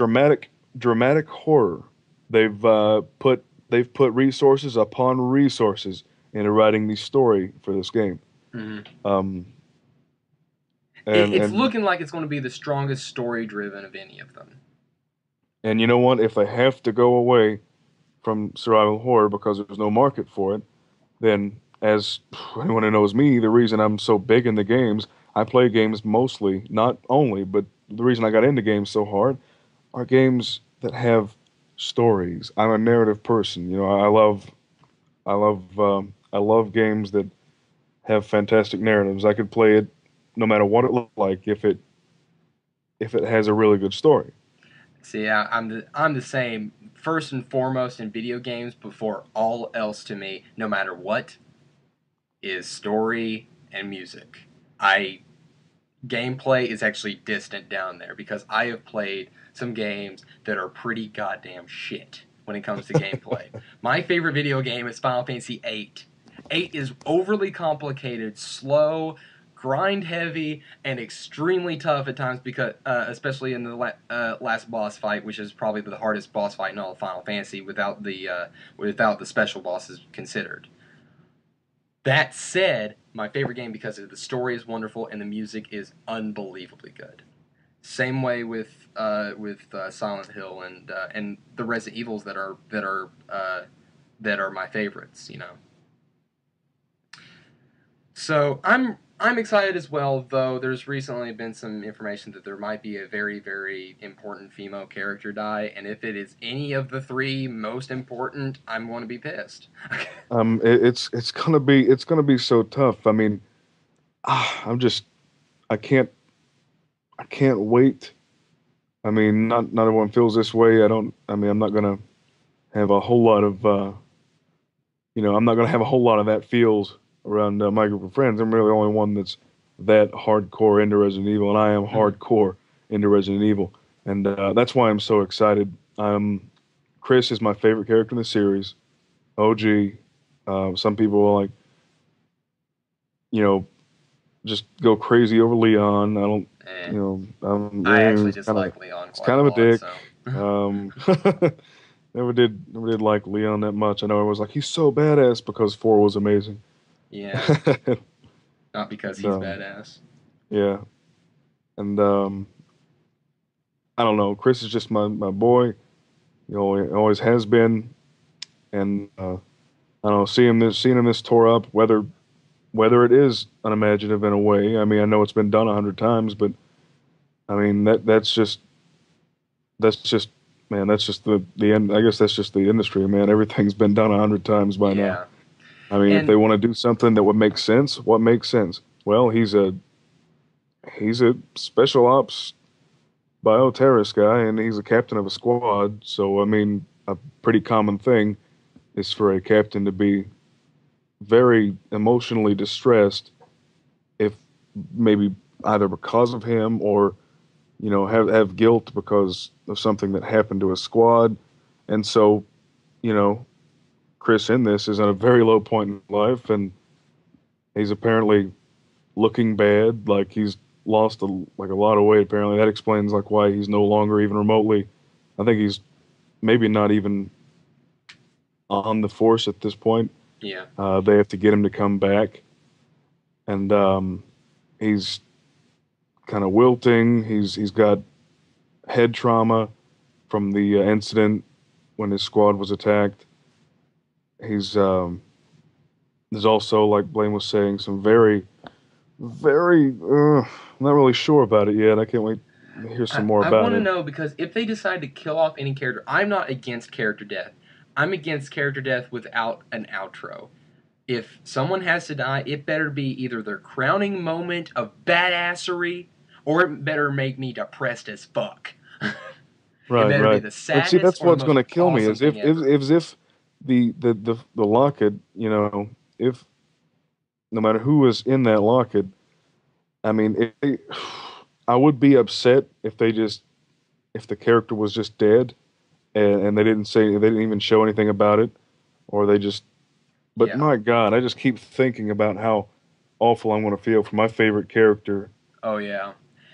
dramatic horror. They've put resources upon resources into writing the story for this game. hmm Um, and it's and looking like it's going to be the strongest story driven of any of them. and you know what? If they have to go away from survival horror because there's no market for it, then as anyone who knows me, the reason I'm so big in the games, I play games mostly, not only, but the reason I got into games so hard are games that have stories. I'm a narrative person. You know, I love games that have fantastic narratives. I could play it no matter what it looked like if it has a really good story. See, I'm the same. First and foremost in video games, before all else to me, no matter what, is story and music. I Gameplay is actually distant down there because I have played some games that are pretty goddamn shit when it comes to gameplay. My favorite video game is Final Fantasy VIII. 8 is overly complicated, slow, grind heavy, and extremely tough at times because, especially in the last boss fight, which is probably the hardest boss fight in all of Final Fantasy without the special bosses considered. That said, my favorite game because the story is wonderful and the music is unbelievably good. Same way with Silent Hill and the Resident Evils that are my favorites. You know, so I'm excited as well. Though there's recently been some information that there might be a very important female character die, and if it is any of the three most important, I'm going to be pissed. It's gonna be so tough. I mean, I'm just I can't I can't wait. I mean, not everyone feels this way. I don't. I mean, I'm not gonna have a whole lot of I'm not gonna have a whole lot of that feels around my group of friends. I'm really the only one that's that hardcore into Resident Evil, and I am Mhm. hardcore into Resident Evil, and that's why I'm so excited. Chris is my favorite character in the series. OG. Some people are like, you know, just go crazy over Leon. I don't, Eh, I actually it's kind of dislike Leon it's quite kind a of a lot, dick. so Um, never did like Leon that much. I know I was like he's so badass because four was amazing. yeah, not because and he's badass. yeah, and I don't know. Chris is just my boy. He always has been. and I don't know, seeing him this tore up, whether it is unimaginative in a way. I mean, I know it's been done 100 times, but I mean that's just man, that's just the end. I guess that's just the industry, man. Everything's been done 100 times by now. Yeah. I mean, if they And want to do something that would make sense, what makes sense? Well, he's a special ops bioterrorist guy, and he's a captain of a squad. So, I mean, a pretty common thing is for a captain to be very emotionally distressed if maybe either because of him or have guilt because of something that happened to his squad. And so, you know, Chris in this is at a very low point in life, and he's apparently looking bad, like he's lost a lot of weight. Apparently, that explains like why he's no longer even remotely. I think he's maybe not even on the force at this point. yeah. They have to get him to come back, and he's kind of wilting. He's got head trauma from the incident when his squad was attacked. He's there's also, like Blaine was saying, some very. I'm not really sure about it yet. I can't wait to hear some more I about want to it. know because if they decide to kill off any character, I'm not against character death. I'm against character death without an outro. If someone has to die, it better be either their crowning moment of badassery or it better make me depressed as fuck. It Right, better be right. the But see, saddest that's or the what's most going to kill me awesome is thing ever. if the locket, if no matter who was in that locket, I mean, I would be upset if the character was just dead and they didn't even show anything about it, or they just. But Yeah. my God, I just keep thinking about how awful I'm going to feel for my favorite character Oh yeah.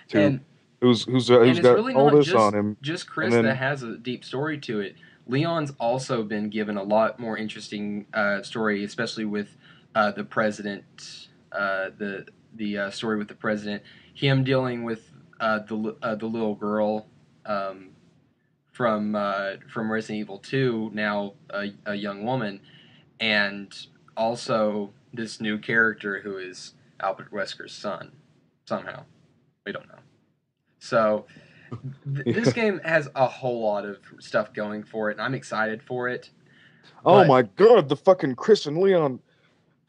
to And who's it's got really all not this on him, just and Chris that then has a deep story to it. Leon's also been given a lot more interesting story, especially with the president. The story with the president, him dealing with the little girl um, from Resident Evil 2, now a young woman, and also this new character who is Albert Wesker's son. Somehow, we don't know. So this yeah. game has a whole lot of stuff going for it, and I'm excited for it. Oh But my God, the fucking Chris and Leon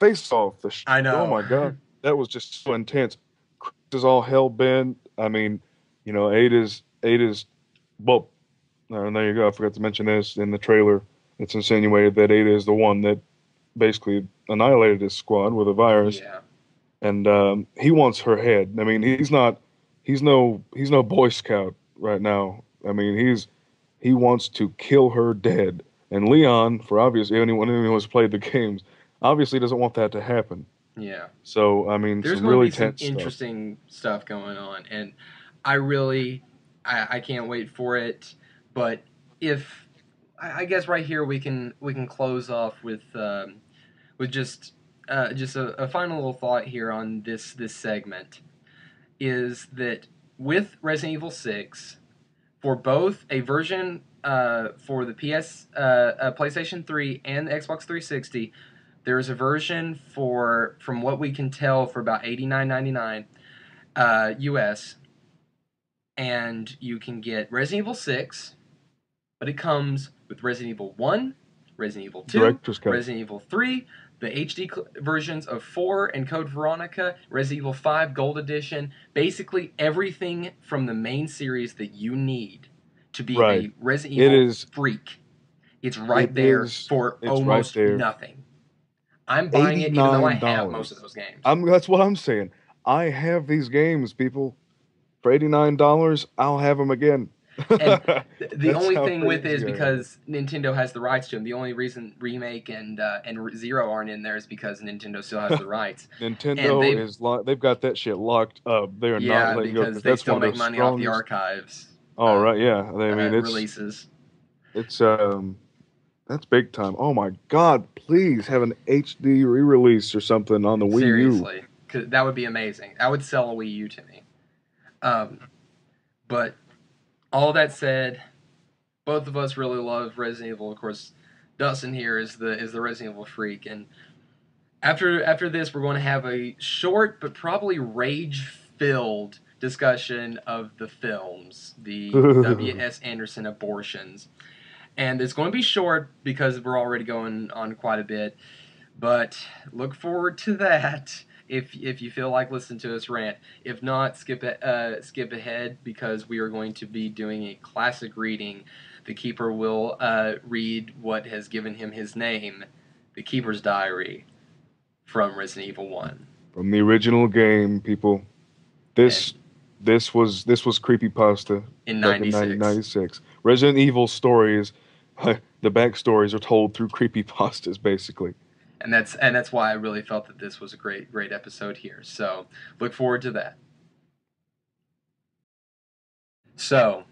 face off. I Oh know, my God, that was just so intense. Chris is all hell bent. I mean, Ada's well. And there you go. I forgot to mention this in the trailer. It's insinuated that Ada is the one that basically annihilated his squad with a virus, yeah, and he wants her head. I mean, he's no Boy Scout right now. I mean, he wants to kill her dead. And Leon, for obvious anyone who has played the games, obviously doesn't want that to happen. yeah. So I mean, There's some going to really be some tense stuff. interesting stuff going on, and I really, I can't wait for it. But if I guess right here we can close off with just a final little thought here on this segment is that with Resident Evil 6 for both a version for the PlayStation 3 and the Xbox 360. There is a version for, from what we can tell, for about $89.99 US, and you can get Resident Evil 6, but it comes with Resident Evil 1, Resident Evil 2, Director's cut. Resident Evil 3, the HD versions of 4 and Code Veronica, Resident Evil 5 Gold Edition, basically everything from the main series that you need to be Right. a Resident It Evil is. freak. It's It right there is. for It's right almost there. nothing. I'm buying it even though I have most of $89. those games. That's what I'm saying. I have these games, people. For $89, I'll have them again. And the That's only how thing with it is crazy I am. because Nintendo has the rights to them. The only reason Remake and Zero aren't in there is because Nintendo still has the rights. And Nintendo is they've got that shit locked up. They are not yeah, letting go because because they that's one still of their make money off the strongest. archives Oh right, yeah. I mean, releases. it's that's big time. Oh my God, please have an HD re-release or something on the Wii U. Seriously, 'cause that would be amazing. That would sell a Wii U to me. Um, but all that said, both of us really love Resident Evil. Of course, Dustin here is the Resident Evil freak, and after this, we're going to have a short but probably rage-filled discussion of the films, the W.S. Anderson abortions, and it's going to be short because we're already going on quite a bit. But look forward to that if you feel like listening to us rant. If not, skip ahead because we are going to be doing a classic reading. The Keeper will read what has given him his name, The Keeper's Diary, from Resident Evil 1. From the original game, people. This was creepypasta In back in 96. 1996. Resident Evil stories, the backstories are told through creepypastas, basically. And that's why I really felt that this was a great episode here. So look forward to that. So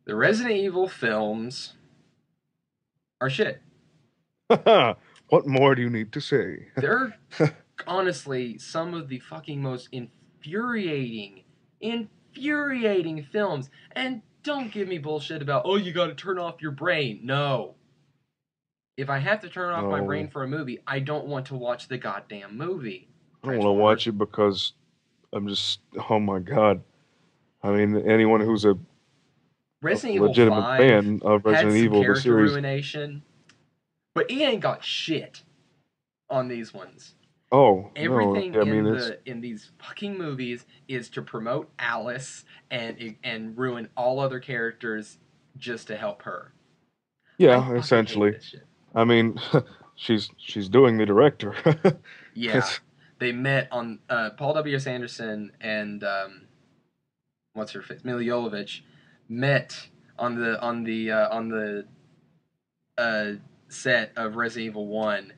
the Resident Evil films are shit. What more do you need to say? They're honestly some of the fucking most infuriating films. And don't give me bullshit about, oh, you gotta turn off your brain. No. If I have to turn off my brain for a movie, I don't want to watch the goddamn movie. I don't want to watch it because I'm just, oh my god. I mean, anyone who's a legitimate 5 fan of Resident Evil, the series. Ruination, but he ain't got shit on these ones. Oh, everything no. I mean, in these fucking movies is to promote Alice and ruin all other characters just to help her. Yeah, essentially. I mean, she's doing the director. Yeah, they met on Paul W.S. Anderson and what's her face, Mila Jovovich met on the set of Resident Evil 1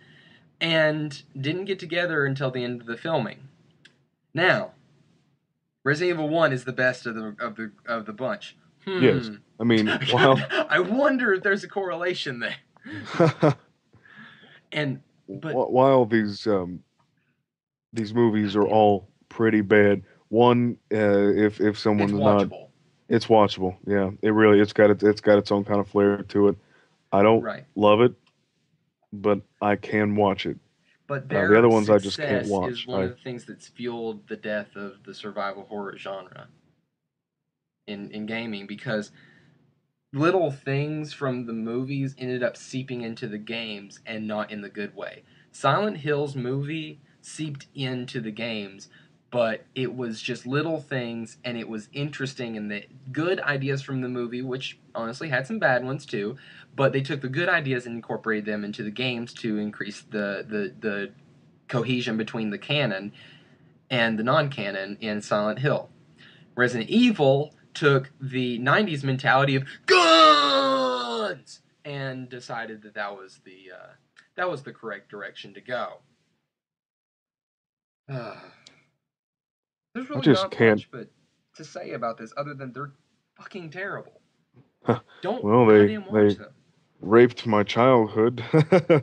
and didn't get together until the end of the filming. Now, Resident Evil 1 is the best of the bunch. Yes, I mean, wow. I wonder if there's a correlation there. But while these movies are all pretty bad, one if someone's not, it's watchable. Yeah, it's got its own kind of flair to it. I don't love it, but I can watch it. But the other ones I just can't watch. Is one of the things that's fueled the death of the survival horror genre in gaming, because little things from the movies ended up seeping into the games and not in the good way. Silent Hill's movie seeped into the games, but it was just little things, and it was interesting, and the good ideas from the movie, which honestly had some bad ones too, but they took the good ideas and incorporated them into the games to increase the cohesion between the canon and the non-canon in Silent Hill. Resident Evil took the 90s mentality of guns and decided that was the correct direction to go. There's really not much but to say about this other than they're fucking terrible. Don't goddamn watch them. Raped my childhood. I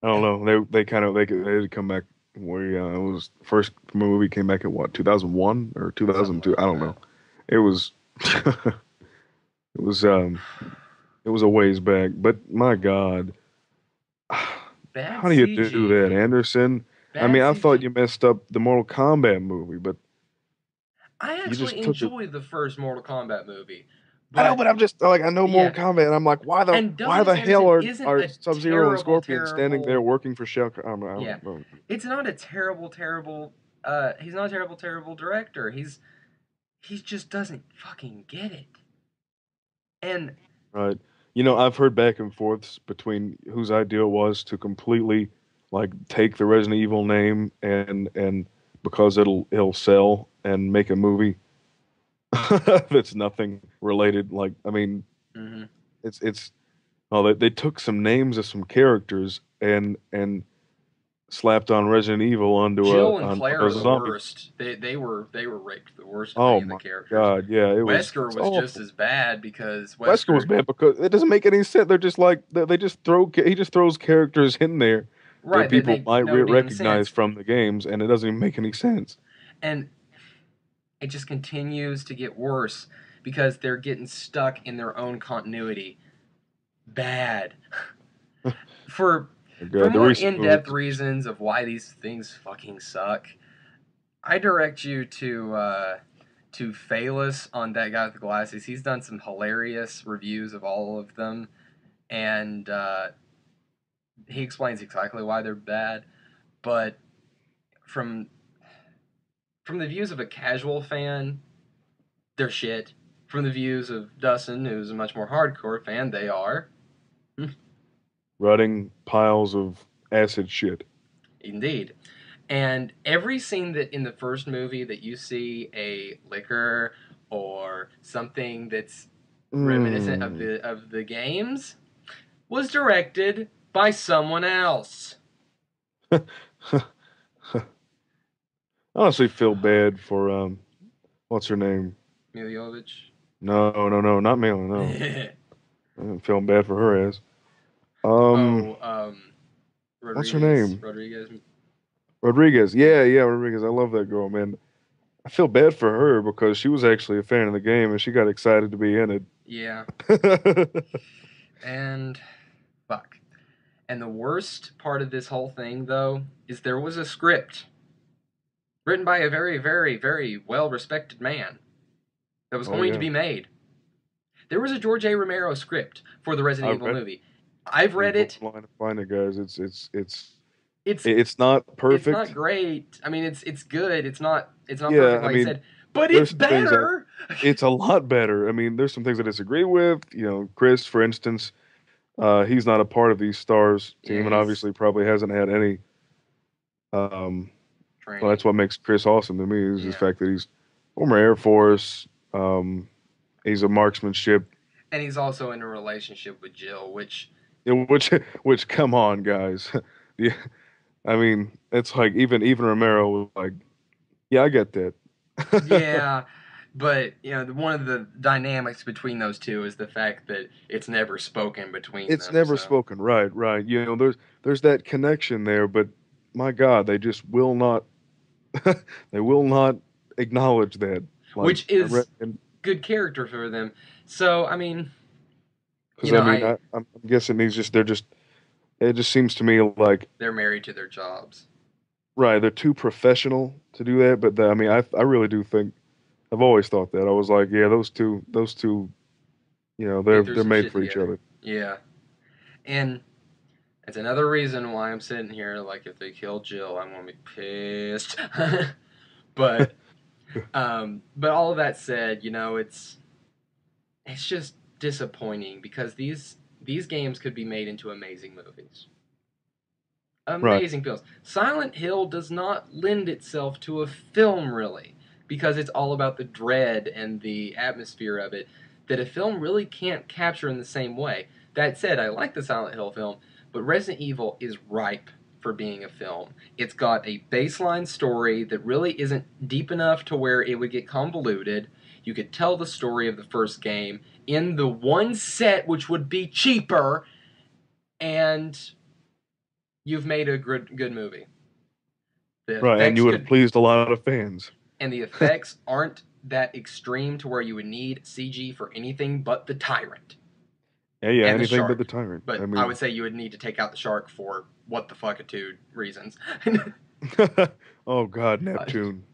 don't know. They did come back. It was first movie came back at what, 2001 or 2002? I don't know. It was it was a ways back, but my God, how do you do that, Anderson? I mean, I thought you messed up the Mortal Kombat movie, but I actually enjoyed the first Mortal Kombat movie. I know, but I'm just like, I know Mortal Kombat, and I'm like, why the hell are Sub-Zero and Scorpion standing there working for Shao Kahn? Yeah, it's not a terrible. He's not a terrible director. He just doesn't fucking get it. And right, I've heard back and forths between whose idea it was to completely like take the Resident Evil name and because it'll sell and make a movie that's nothing related. Like, I mean, they took some names of some characters and slapped on Resident Evil onto Jill and Claire are the worst. They were raped the worst of any of the characters. God, yeah, Wesker was just as bad because Wesker was bad because it doesn't make any sense. They're just like he just throws characters in there that people might recognize from the games, and it doesn't even make any sense. And it just continues to get worse because they're getting stuck in their own continuity. bad. For God, the more recent in-depth movies. reasons of why these things fucking suck, I direct you to Phalus on That Guy with the Glasses. He's done some hilarious reviews of all of them, and he explains exactly why they're bad. But from from the views of a casual fan, they're shit. From the views of Dustin, who's a much more hardcore fan, they are. Rotting piles of acid shit. Indeed. And every scene that in the first movie that you see a liquor or something that's reminiscent of Mm. the games was directed by someone else. I honestly feel bad for what's her name? Mila Jovovich. No, not Mila. No, I'm feeling bad for her ass. Oh, What's her Rodriguez. name? Rodriguez. Rodriguez. Yeah. Yeah, Rodriguez. I love that girl, man. I feel bad for her because she was actually a fan of the game and she got excited to be in Yeah. it. And fuck. And the worst part of this whole thing, though, is there was a script written by a very, very, very well respected man that was Oh going to yeah, be made. There was a George A. Romero script for the I Resident Evil read it. movie. I've You read go it. online and find it, guys. It's It's not it's not perfect. great. I mean, it's good. It's not Yeah, perfect I like I mean, said, but there's it's some things that better. it's a lot better. I mean, there's some things I disagree with. You know, Chris, for instance, he's not a part of these stars Yeah, team, and he's obviously probably hasn't had any. Um, well, that's training. what makes Chris awesome to me is the Yeah, fact that he's former Air Force. He's a marksmanship, and he's also in a relationship with Jill, which you know, which come on, guys. Yeah, I mean, it's like even Romero was like, yeah, I get that. yeah. But one of the dynamics between those two is the fact that it's never spoken between It's them. never So spoken, right. You know, there's that connection there, but my God, they just will not they will not acknowledge that. Like which I read, is good character for them. So I mean, because I mean, I'm guessing they're just it just seems to me like they're married to their jobs. right, they're too professional to do that. But I mean, I really do think I've always thought that. I was like, yeah, those two, you know, Been through they're some made shit for each together. other. Yeah, and it's another reason why I'm sitting here. Like, if they kill Jill, I'm gonna be pissed. but but all of that said, it's just disappointing because these games could be made into amazing movies. Right, Amazing films. Silent Hill does not lend itself to a film really because it's all about the dread and the atmosphere of it that a film really can't capture in the same way. That said, I like the Silent Hill film, but Resident Evil is ripe for being a film. It's got a baseline story that really isn't deep enough to where it would get convoluted. You could tell the story of the first game in the one set which would be cheaper, and you've made a good movie. The right, and effects you would have could pleased a lot of fans. and the effects aren't that extreme to where you would need CG for anything but the tyrant Yeah, and the anything but the shark. tyrant. I But I would mean, say you would need to take out the shark for what the fuckitude reasons. oh God, Neptune.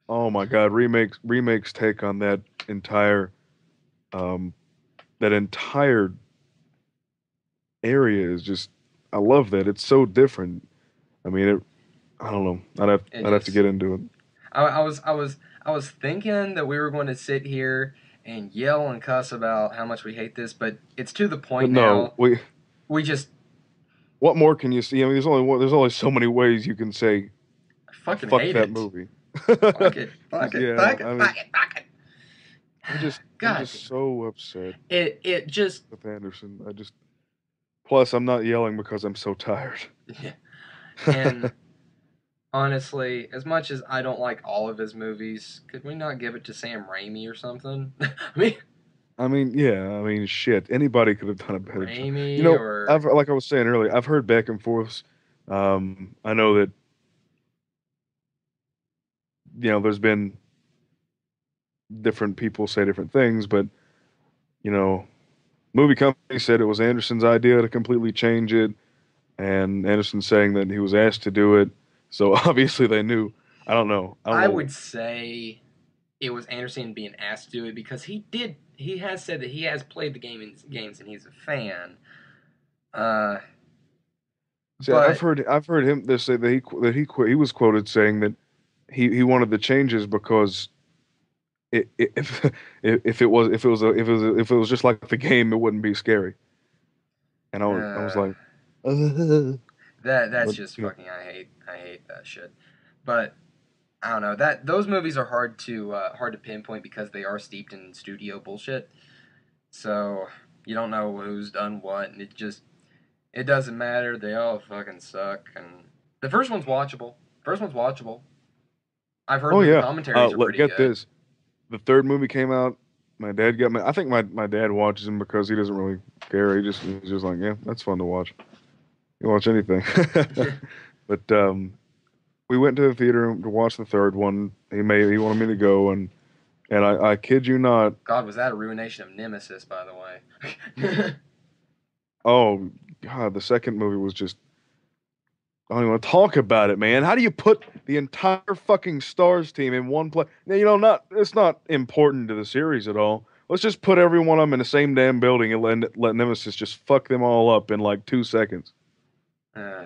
Oh my God, remakes take on entire um that entire area is just I love that. It's so different. I mean, I don't know. it I'd have to just get into it. I was thinking that we were going to sit here and yell and cuss about how much we hate this, but it's to the But point no, now. We just what more can you see? I mean, there's only so many ways you can say fucking fuck hate that it. movie. Fuck it. Fuck Just it. yeah, Fuck it. I mean, Fuck it. Fuck it. I'm God, just so upset it just with Anderson. Plus I'm not yelling because I'm so tired. yeah. And honestly, as much as I don't like all of his movies, could we not give it to Sam Raimi or something? I mean, I mean, yeah, I mean, shit. Anybody could have done a better job. You Raimi know, or I've like I was saying earlier, I've heard back and forths. I know that there's been different people say different things, but you know, movie company said it was Anderson's idea to completely change it, and Anderson saying that he was asked to do it. So obviously they knew. I don't know. I don't I know. would say it was Anderson being asked to do it because he has said that he has played the games and he's a fan. Uh, See, I've but heard him they say that he was quoted saying that he wanted the changes because if if it was just like the game, it wouldn't be scary. And I was uh, like, uh, that's but just yeah. fucking I hate that shit. But I don't know that those movies are hard to pinpoint because they are steeped in studio bullshit. So you don't know who's done what, and it doesn't matter. They all fucking suck. And the first one's watchable. First one's watchable. I've heard Oh that the yeah. commentaries are Look, pretty get good. this. The third movie came out. My dad got me. I think my dad watches them because he doesn't really care. He's just like, yeah, that's fun to watch. You watch anything. But we went to the theater to watch the third one. He wanted me to go, and I kid you not. God, was that a ruination of Nemesis, by the way? Oh God, the second movie was just. I don't even want to talk about it, man. How do you put the entire fucking Stars team in one place? You know, not it's not important to the series at all. Let's just put every one of them in the same damn building and let Nemesis just fuck them all up in like 2 seconds. uh,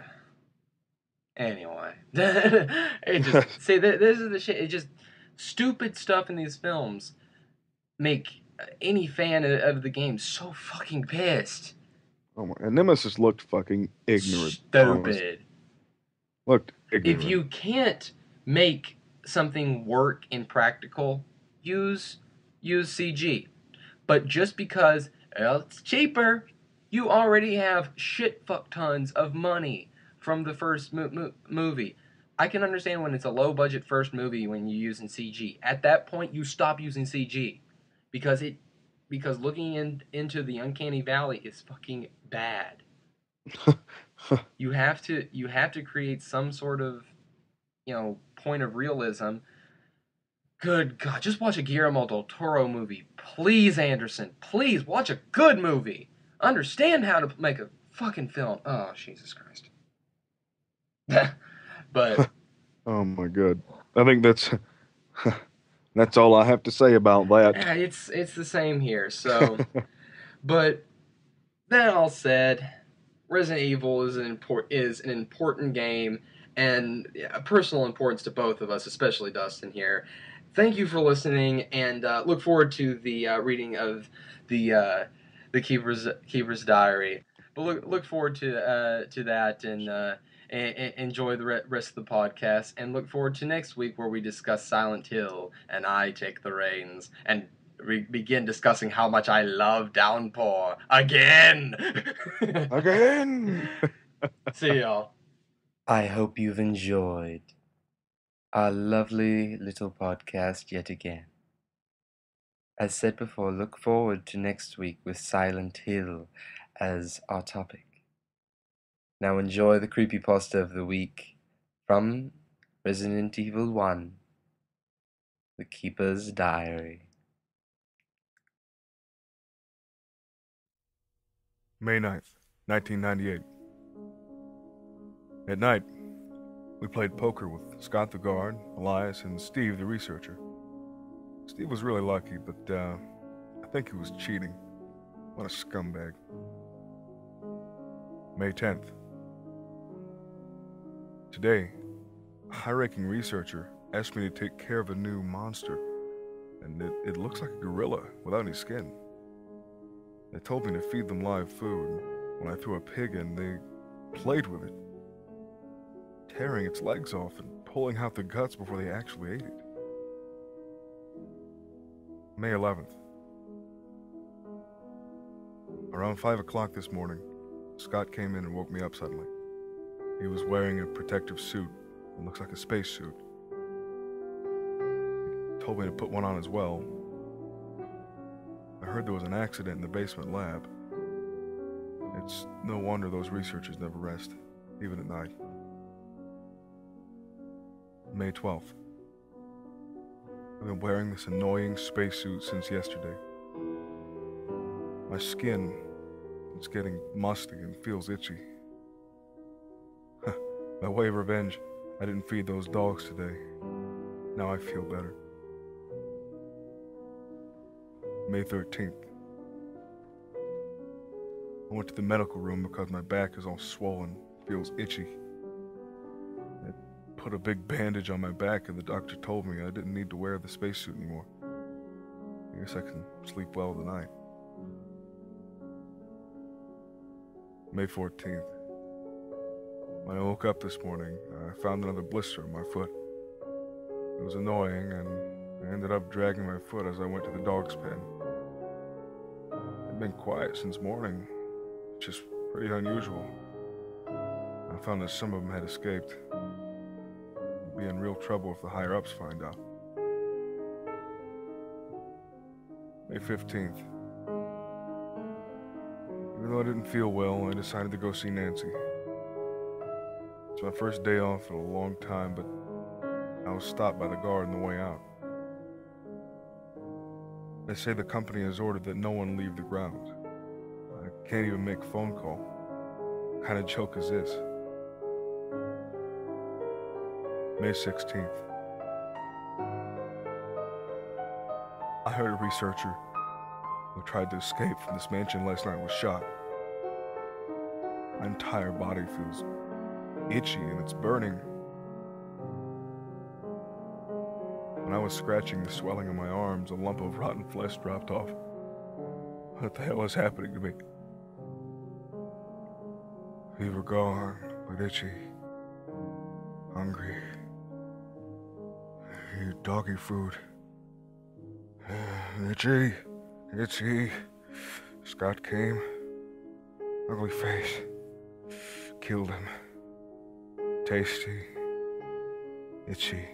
anyway, it just see this is the shit. It just stupid stuff in these films make any fan of the game so fucking pissed. Oh my! And Nemesis looked fucking ignorant. Honest, Stupid. looked If ignorant. you can't make something work in practical, use CG. But just because it's cheaper, you already have shit fuck tons of money from the first movie. I can understand when it's a low budget first movie when you're using CG. At that point, you stop using CG because looking into the uncanny valley is fucking bad. You have to create some sort of point of realism. Good God, just watch a Guillermo del Toro movie. Please, Anderson, please watch a good movie. Understand how to make a fucking film. Oh, Jesus Christ. But Oh my God! I think that's all I have to say about that. it's the same here. So, but that all said, Resident Evil is an important game and a personal importance to both of us, especially Dustin here. Thank you for listening, and look forward to the reading of the Keeper's Diary. But look forward to that, and enjoy the rest of the podcast. And look forward to next week where we discuss Silent Hill, and I take the reins and we begin discussing how much I love Downpour again. Again. See y'all. I hope you've enjoyed our lovely little podcast yet again. As said before, look forward to next week with Silent Hill as our topic. Now enjoy the creepypasta of the week from Resident Evil 1, The Keeper's Diary. May 9th, 1998. At night, we played poker with Scott the guard, Elias, and Steve the researcher. Steve was really lucky, but I think he was cheating. What a scumbag. May 10th. Today, a high-ranking researcher asked me to take care of a new monster, and it looks like a gorilla without any skin. They told me to feed them live food. When I threw a pig in, they played with it, tearing its legs off and pulling out the guts before they actually ate it. May 11th. Around 5 o'clock this morning, Scott came in and woke me up suddenly. He was wearing a protective suit that looks like a spacesuit. He told me to put one on as well. I heard there was an accident in the basement lab. It's no wonder those researchers never rest, even at night. May 12th. I've been wearing this annoying spacesuit since yesterday. My skin is getting musty and feels itchy. By way of revenge, I didn't feed those dogs today. Now I feel better. May 13th. I went to the medical room because my back is all swollen, feels itchy. They put a big bandage on my back and the doctor told me I didn't need to wear the spacesuit anymore. I guess I can sleep well tonight. May 14th. When I woke up this morning, I found another blister on my foot. It was annoying, and I ended up dragging my foot as I went to the dog's pen. I'd been quiet since morning, which is pretty unusual. I found that some of them had escaped. I'd be in real trouble if the higher-ups find out. May 15th. Even though I didn't feel well, I decided to go see Nancy. It's my first day off in a long time, but I was stopped by the guard on the way out. They say the company has ordered that no one leave the grounds. I can't even make a phone call. What kind of joke is this? May 16th. I heard a researcher who tried to escape from this mansion last night was shot. My entire body feels itchy and it's burning. When I was scratching the swelling on my arms, a lump of rotten flesh dropped off. What the hell is happening to me? Fever gone, but itchy. Hungry. Eat doggy food. Itchy. Itchy. Scott came. Ugly face. Killed him. Tasty. Itchy.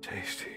Tasty.